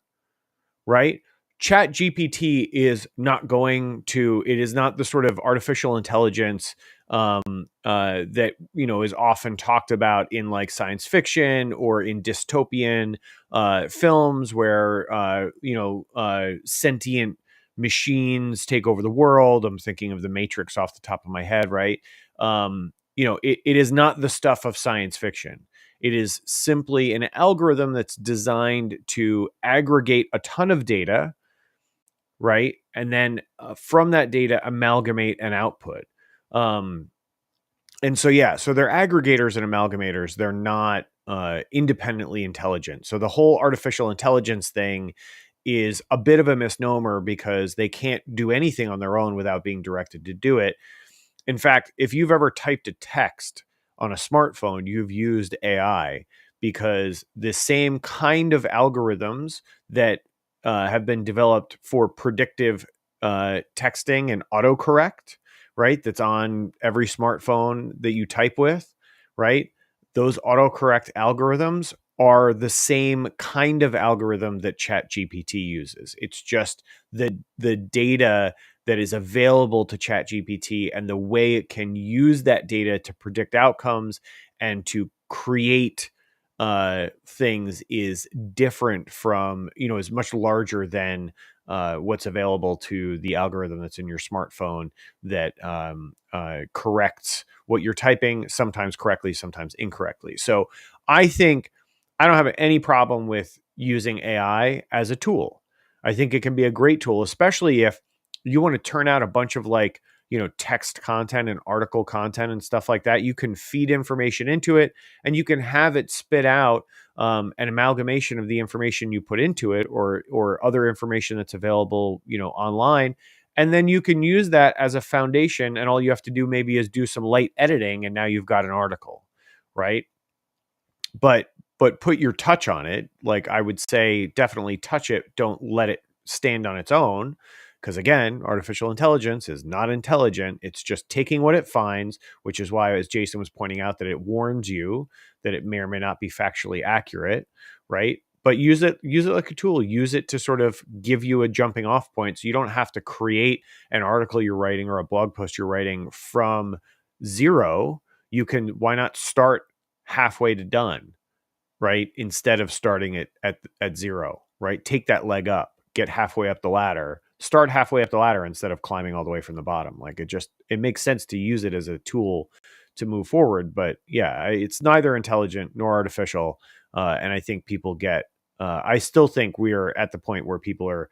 S3: right? Chat GPT is not going to, it is not the sort of artificial intelligence that, is often talked about in like science fiction or in dystopian films where, sentient machines take over the world. I'm thinking of the Matrix off the top of my head, right? It is not the stuff of science fiction. It is simply an algorithm that's designed to aggregate a ton of data, right? And then from that data, amalgamate an output. And so, so they're aggregators and amalgamators. They're not independently intelligent. So the whole artificial intelligence thing is a bit of a misnomer because they can't do anything on their own without being directed to do it. In fact, if you've ever typed a text on a smartphone, you've used AI, because the same kind of algorithms that have been developed for predictive texting and autocorrect, right? That's on every smartphone that you type with, right? Those autocorrect algorithms are the same kind of algorithm that ChatGPT uses. It's just the data that is available to ChatGPT and the way it can use that data to predict outcomes and to create things is different from, is much larger than what's available to the algorithm that's in your smartphone that corrects what you're typing, sometimes correctly, sometimes incorrectly. So I think I don't have any problem with using AI as a tool. I think it can be a great tool, especially if you want to turn out a bunch of text content and article content and stuff like that. You can feed information into it and you can have it spit out an amalgamation of the information you put into it, or other information that's available, online. And then you can use that as a foundation, and all you have to do maybe is do some light editing, and now you've got an article, right? But put your touch on it. Like, I would say definitely touch it. Don't let it stand on its own. Because again, artificial intelligence is not intelligent. It's just taking what it finds, which is why, as Jason was pointing out, that it warns you that it may or may not be factually accurate, right? But use it like a tool. Use it to sort of give you a jumping off point. So you don't have to create an article you're writing or a blog post you're writing from zero. Why not start halfway to done, right? Instead of starting it at zero, right? Take that leg up, get halfway up the ladder, start halfway up the ladder instead of climbing all the way from the bottom. Like, it makes sense to use it as a tool to move forward. But yeah, it's neither intelligent nor artificial. And I think people I still think we are at the point where people are,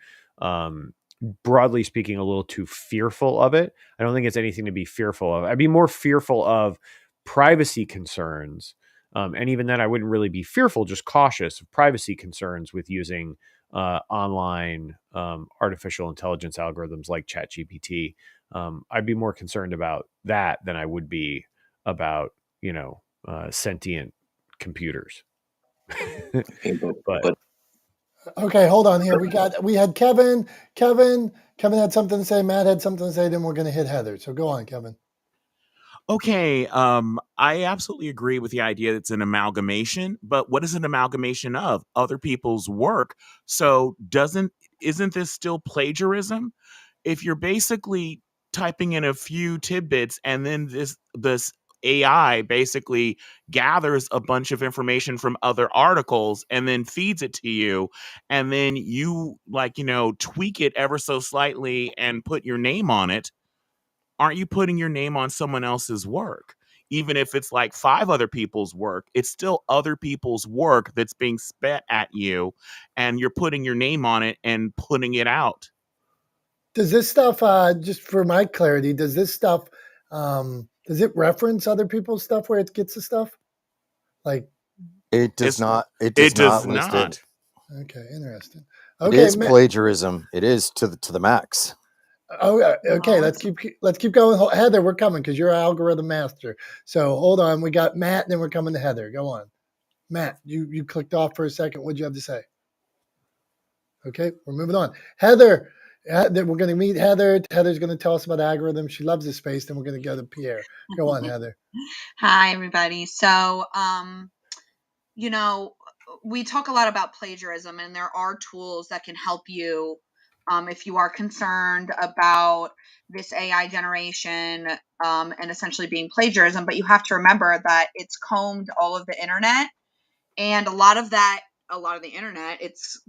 S3: broadly speaking, a little too fearful of it. I don't think it's anything to be fearful of. I'd be more fearful of privacy concerns. And even then, I wouldn't really be fearful, just cautious of privacy concerns with using online artificial intelligence algorithms like ChatGPT. I'd be more concerned about that than I would be about, sentient computers. but
S2: Okay, hold on here. We had Kevin. Kevin had something to say. Matt had something to say. Then we're going to hit Heather. So go on, Kevin.
S13: Okay, I absolutely agree with the idea that it's an amalgamation, but what is an amalgamation of? Other people's work. So isn't this still plagiarism? If you're basically typing in a few tidbits and then this AI basically gathers a bunch of information from other articles and then feeds it to you, and then you tweak it ever so slightly and put your name on it, aren't you putting your name on someone else's work? Even if it's like 5 other people's work, it's still other people's work that's being spat at you, and you're putting your name on it and putting it out.
S2: Does this stuff, just for my clarity, does it reference other people's stuff where it gets the stuff? Like,
S9: It does not. It
S3: does
S9: does
S3: not
S9: not list
S3: not.
S9: it.
S2: Okay, interesting.
S9: It
S2: Okay,
S9: is plagiarism. It is to the max.
S2: Okay. Let's keep going. Heather, we're coming because you're our algorithm master. So hold on. We got Matt, and then we're coming to Heather. Go on, Matt. You clicked off for a second. What'd you have to say? Okay, we're moving on. Heather, we're going to meet Heather. Heather's going to tell us about algorithms. She loves this space. Then we're going to go to Pierre. Go on, Heather.
S16: Hi, everybody. So, we talk a lot about plagiarism, and there are tools that can help you if you are concerned about this AI generation and essentially being plagiarism. But you have to remember that it's combed all of the internet, and a lot of the internet, it's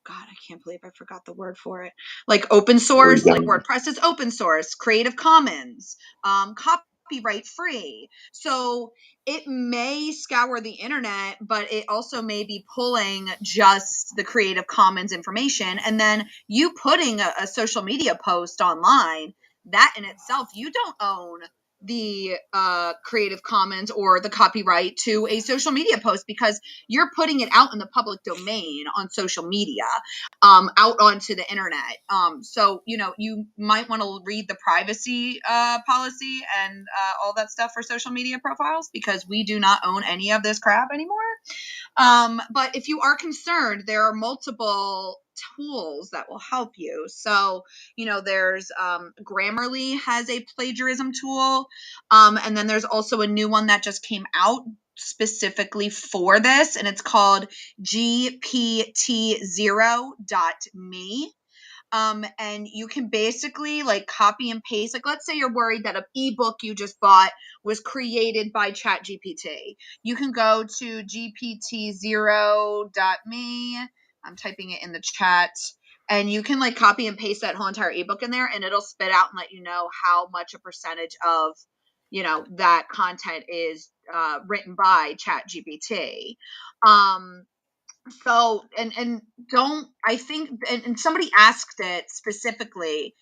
S16: God, I can't believe I forgot the word for it. Like open
S15: Free
S16: source, like
S15: game.
S16: WordPress is open source, Creative Commons, copyright free. So it may scour the internet, but it also may be pulling just the Creative Commons information. And then you putting a social media post online, that in itself, you don't own the Creative Commons or the copyright to a social media post, because you're putting it out in the public domain on social media, out onto the internet. So, you might want to read the privacy policy and all that stuff for social media profiles, because we do not own any of this crap anymore. But if you are concerned, there are multiple tools that will help you. So, there's Grammarly has a plagiarism tool. And then there's also a new one that just came out specifically for this, and it's called gpt0.me. And you can basically like copy and paste. Like, let's say you're worried that an ebook you just bought was created by ChatGPT. You can go to gpt0.me. I'm typing it in the chat. And you can like copy and paste that whole entire ebook in there, and it'll spit out and let you know how much a percentage of, that content is written by ChatGPT. So, and don't, I think, and somebody asked it specifically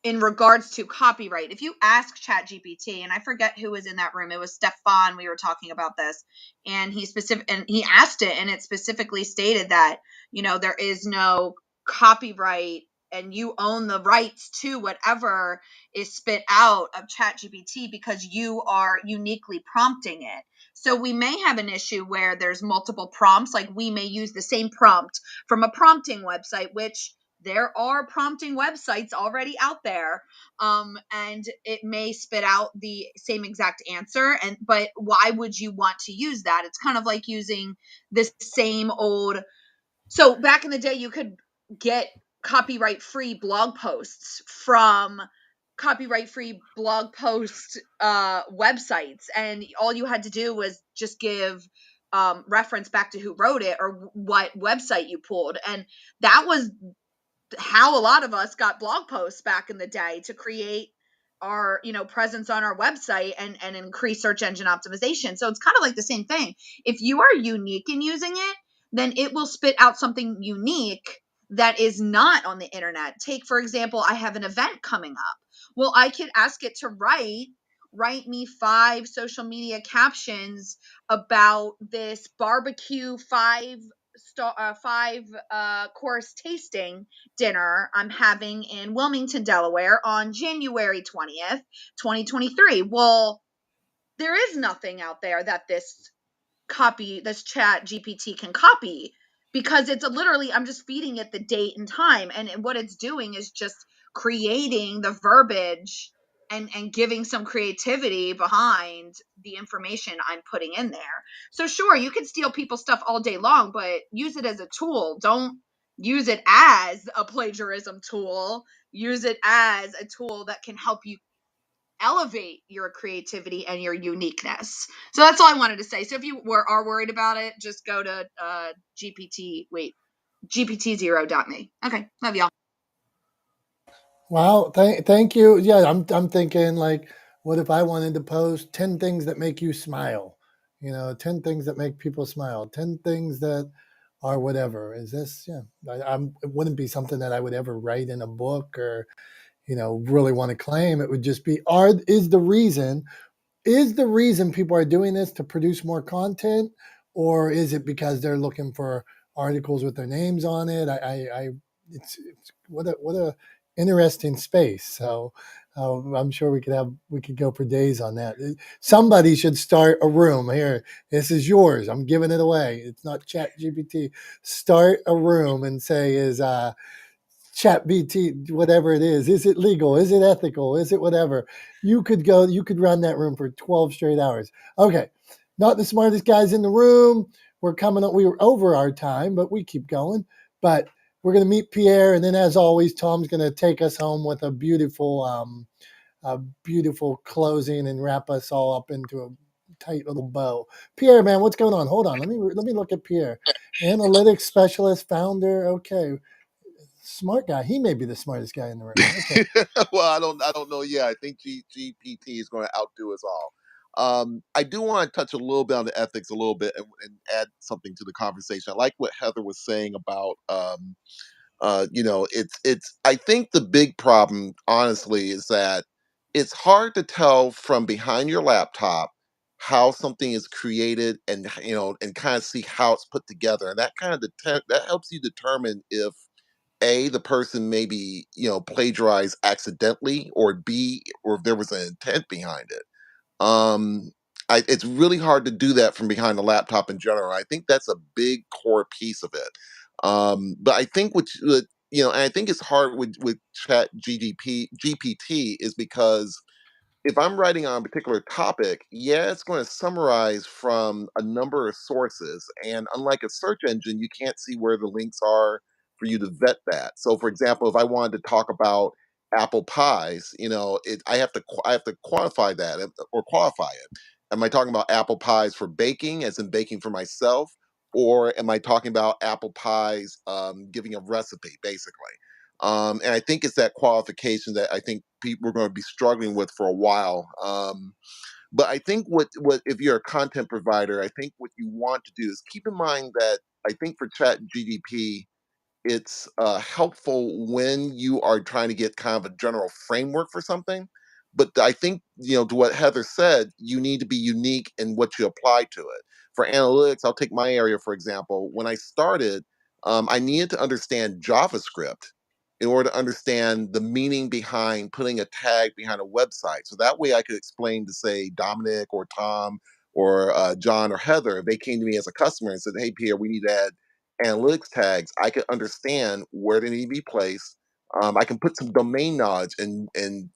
S16: in regards to copyright. If you ask ChatGPT, and I forget who was in that room, it was Stefan, we were talking about this, and he asked it, and it specifically stated that, there is no copyright, and you own the rights to whatever is spit out of ChatGPT because you are uniquely prompting it. So we may have an issue where there's multiple prompts, like we may use the same prompt from a prompting website, which there are prompting websites already out there, and it may spit out the same exact answer. But why would you want to use that? It's kind of like using this same old. So back in the day, you could get copyright free blog posts from copyright free blog post websites, and all you had to do was just give reference back to who wrote it or what website you pulled, and that was how a lot of us got blog posts back in the day to create our presence on our website and increase search engine optimization. So it's kind of like the same thing. If you are unique in using it, then it will spit out something unique that is not on the internet. Take, for example, I have an event coming up. Well, I could ask it to write me 5 social media captions about this barbecue 5 course tasting dinner I'm having in Wilmington, Delaware on January 20th, 2023. Well, there is nothing out there that this chat GPT can copy, because it's literally, I'm just feeding it the date and time, and what it's doing is just creating the verbiage and giving some creativity behind the information I'm putting in there. So sure, you can steal people's stuff all day long, but use it as a tool. Don't use it as a plagiarism tool. Use it as a tool that can help you elevate your creativity and your uniqueness. So that's all I wanted to say. So if you are worried about it, just go to gpt0.me. Okay, love y'all.
S2: Wow, thank you. Yeah, I'm thinking like, what if I wanted to post 10 things that make you smile? 10 things that make people smile, 10 things that are whatever. Is this, yeah, it wouldn't be something that I would ever write in a book or, really want to claim. It would just be, is the reason people are doing this to produce more content, or is it because they're looking for articles with their names on it? It's what a interesting space. So I'm sure we could go for days on that. Somebody should start a room here. This is yours. I'm giving it away. It's not Chat GPT. Start a room and say, is Chat BT, whatever it is it legal? Is it ethical? Is it whatever? You could run that room for 12 straight hours. Okay. Not the smartest guys in the room. We were over our time, but we keep going. But we're going to meet Pierre. And then as always, Tom's going to take us home with a beautiful closing and wrap us all up into a tight little bow. Pierre, man, what's going on? Hold on. Let me look at Pierre. Analytics specialist, founder. Okay, smart guy. He may be the smartest guy in the room. Okay.
S17: Well, I don't know. Yeah, I think GPT is going to outdo us all. I do want to touch a little bit on the ethics, a little bit, and add something to the conversation. I like what Heather was saying about, it's. I think the big problem, honestly, is that it's hard to tell from behind your laptop how something is created, and and kind of see how it's put together, and that kind of that helps you determine if a, the person maybe plagiarized accidentally, or B, or if there was an intent behind it. um it's really hard to do that from behind the laptop in general. I think that's a big core piece of it. But I think and I think it's hard with chat gpt is because if I'm writing on a particular topic, yeah, it's going to summarize from a number of sources. And unlike a search engine, you can't see where the links are for you to vet that. So, for example, if I wanted to talk about apple pies, I have to quantify that, or qualify it. Am I talking about apple pies for baking, as in baking for myself, or am I talking about apple pies, giving a recipe, basically? And I think it's that qualification that I think people are going to be struggling with for a while. But I think what if you're a content provider, I think what you want to do is keep in mind that I think for Chat GDP, it's helpful when you are trying to get kind of a general framework for something. But I think, to what Heather said, you need to be unique in what you apply to it. For analytics, I'll take my area, for example. When I started, I needed to understand JavaScript in order to understand the meaning behind putting a tag behind a website. So that way I could explain to, say, Dominic or Tom or John or Heather, if they came to me as a customer and said, "Hey, Pierre, we need to add analytics tags," I can understand where they need to be placed. I can put some domain knowledge and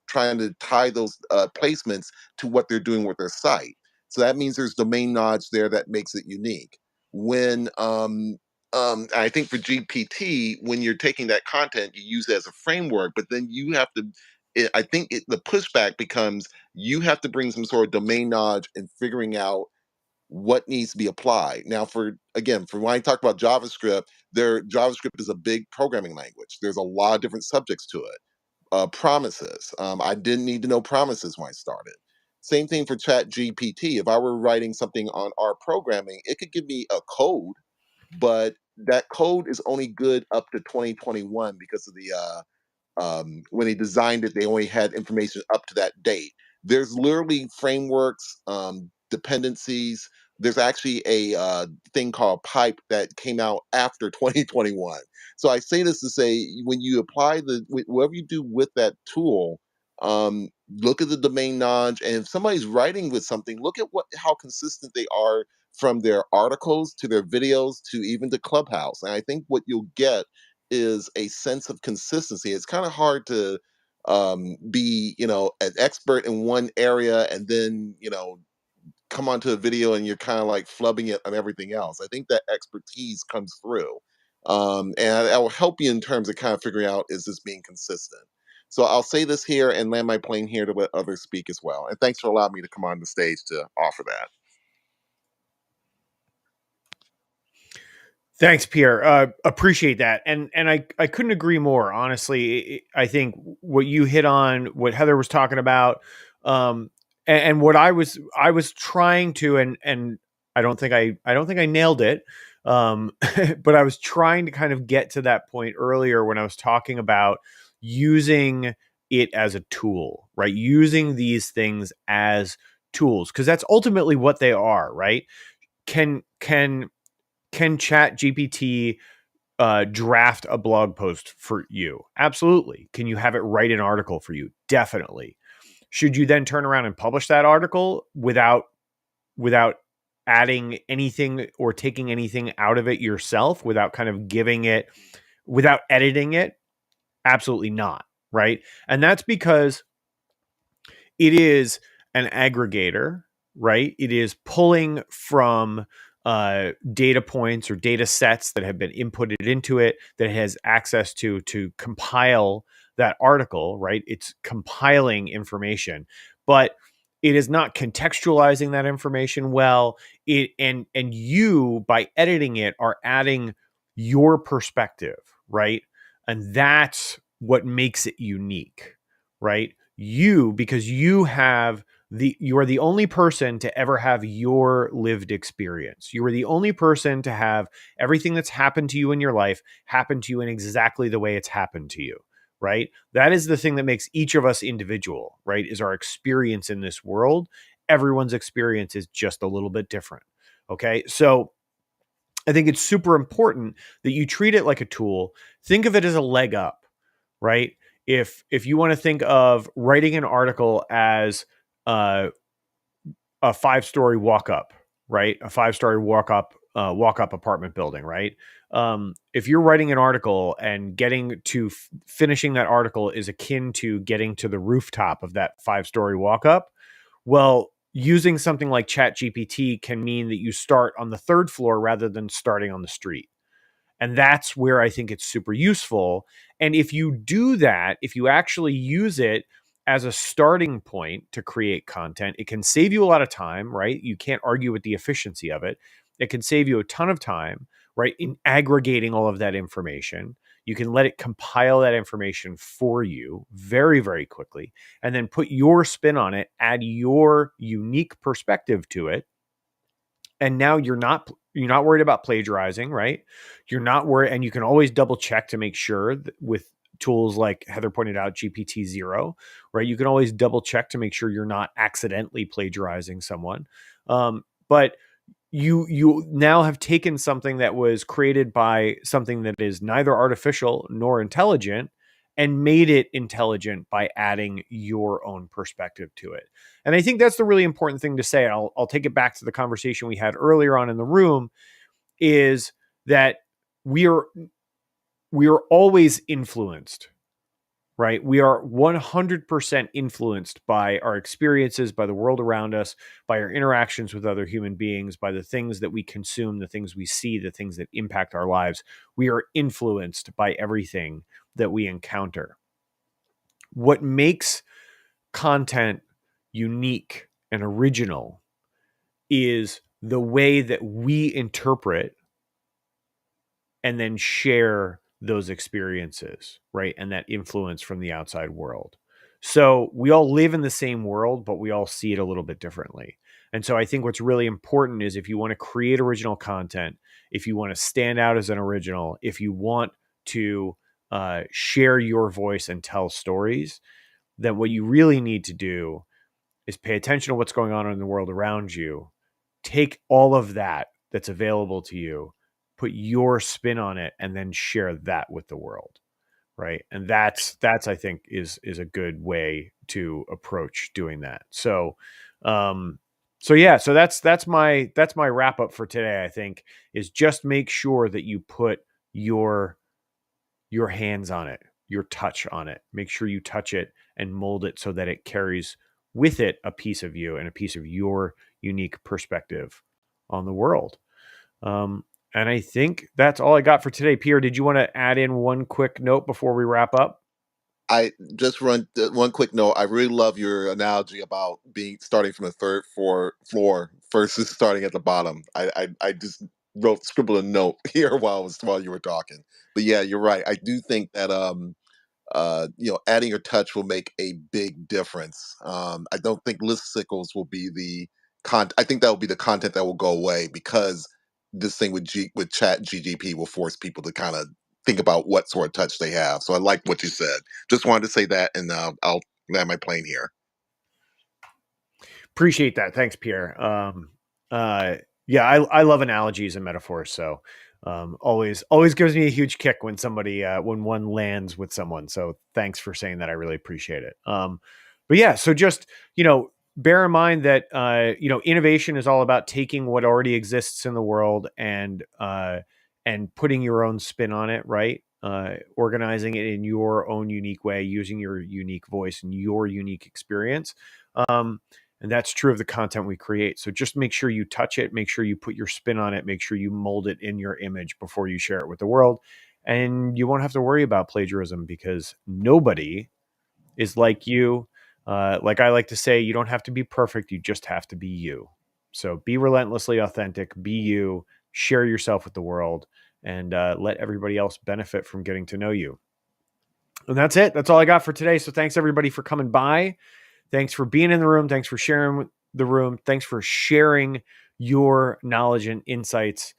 S17: trying to tie those placements to what they're doing with their site. So that means there's domain knowledge there that makes it unique. When I think for GPT, when you're taking that content, you use it as a framework, but then you have to. I think the pushback becomes you have to bring some sort of domain knowledge and figuring out what needs to be applied. Now, for when I talk about JavaScript, JavaScript is a big programming language. There's a lot of different subjects to it. Promises. I didn't need to know promises when I started. Same thing for Chat GPT. If I were writing something on R programming, it could give me a code, but that code is only good up to 2021 because of the when they designed it, they only had information up to that date. There's literally frameworks, dependencies. There's actually a thing called Pipe that came out after 2021. So I say this to say, when you apply whatever you do with that tool, look at the domain knowledge, and if somebody's writing with something, look at how consistent they are from their articles to their videos to even to Clubhouse. And I think what you'll get is a sense of consistency. It's kind of hard to be, an expert in one area and then, come onto a video and you're kind of like flubbing it on everything else. I think that expertise comes through. And that will help you in terms of kind of figuring out, is this being consistent? So I'll say this here and land my plane here to let others speak as well. And thanks for allowing me to come on the stage to offer that.
S3: Thanks, Pierre. Appreciate that, and I couldn't agree more. Honestly, I think what you hit on, what Heather was talking about, and what I was trying to, and I don't think I nailed it, but I was trying to kind of get to that point earlier when I was talking about using it as a tool, right? Using these things as tools, because that's ultimately what they are, right? Can Chat GPT draft a blog post for you? Absolutely. Can you have it write an article for you? Definitely. Should you then turn around and publish that article without adding anything or taking anything out of it yourself, without kind of giving it, without editing it? Absolutely not. Right. And that's because it is an aggregator, right? It is pulling from data points or data sets that have been inputted into it, that it has access to compile that article, right? It's compiling information. But it is not contextualizing that information well. And you, by editing it, are adding your perspective, right? And that's what makes it unique, right? Because you are the only person to ever have your lived experience. You are the only person to have everything that's happened to you in your life happen to you in exactly the way it's happened to you, right? That is the thing that makes each of us individual, right? Is our experience in this world. Everyone's experience is just a little bit different. Okay. So I think it's super important that you treat it like a tool. Think of it as a leg up, right? If you want to think of writing an article as uh, a 5-story walk up, right? A 5-story walk up apartment building, right? If you're writing an article and getting to finishing that article is akin to getting to the rooftop of that 5-story walk up, well, using something like ChatGPT can mean that you start on the 3rd floor rather than starting on the street. And that's where I think it's super useful. And if you do that, if you actually use it as a starting point to create content, it can save you a lot of time, right? You can't argue with the efficiency of it. It can save you a ton of time, right? In aggregating all of that information. You can let it compile that information for you very, very quickly, and then put your spin on it, add your unique perspective to it. And now you're not worried about plagiarizing, right? You're not worried, and you can always double check to make sure that with tools like Heather pointed out, GPT-0, right? You can always double check to make sure you're not accidentally plagiarizing someone. But you now have taken something that was created by something that is neither artificial nor intelligent and made it intelligent by adding your own perspective to it. And I think that's the really important thing to say. I'll take it back to the conversation we had earlier on in the room, is that we are always influenced, right? We are 100% influenced by our experiences, by the world around us, by our interactions with other human beings, by the things that we consume, the things we see, the things that impact our lives. We are influenced by everything that we encounter. What makes content unique and original is the way that we interpret and then share those experiences, right? And that influence from the outside world. So we all live in the same world, but we all see it a little bit differently. And so I think what's really important is if you want to create original content, if you want to stand out as an original, if you want to share your voice and tell stories, then what you really need to do is pay attention to what's going on in the world around you. Take all of that that's available to you, put your spin on it, and then share that with the world, right? And that's I think is a good way to approach doing that. So so that's my wrap up for today. I think is just make sure that you put your hands on it, your touch on it. Make sure you touch it and mold it so that it carries with it a piece of you and a piece of your unique perspective on the world. And I think that's all I got for today. Pierre, did you want to add in one quick note before we wrap up?
S17: I just run one quick note. I really love your analogy about being starting from the 3rd floor versus starting at the bottom. I just scribbled a note here while you were talking. But yeah, you're right. I do think that adding your touch will make a big difference. I don't think listicles will be the I think that will be the content that will go away because this thing with Chat GGP will force people to kind of think about what sort of touch they have. So I like what you said. Just wanted to say that, and I'll land my plane here.
S3: Appreciate that. Thanks, Pierre. Yeah, I love analogies and metaphors. So always gives me a huge kick when somebody when one lands with someone. So thanks for saying that. I really appreciate it. But yeah, so just bear in mind that innovation is all about taking what already exists in the world and putting your own spin on it, right? Organizing it in your own unique way, using your unique voice and your unique experience. And that's true of the content we create. So just make sure you touch it, make sure you put your spin on it, make sure you mold it in your image before you share it with the world. And you won't have to worry about plagiarism because nobody is like you. Like I like to say, you don't have to be perfect. You just have to be you. So be relentlessly authentic, be you, share yourself with the world, and let everybody else benefit from getting to know you. And that's it. That's all I got for today. So thanks everybody for coming by. Thanks for being in the room. Thanks for sharing the room. Thanks for sharing your knowledge and insights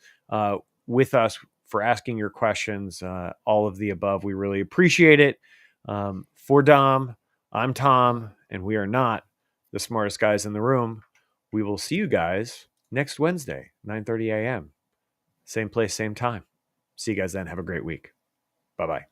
S3: with us, for asking your questions, all of the above. We really appreciate it. For Dom, I'm Tom, and we are not the smartest guys in the room. We will see you guys next Wednesday, 9:30 a.m. Same place, same time. See you guys then. Have a great week. Bye-bye.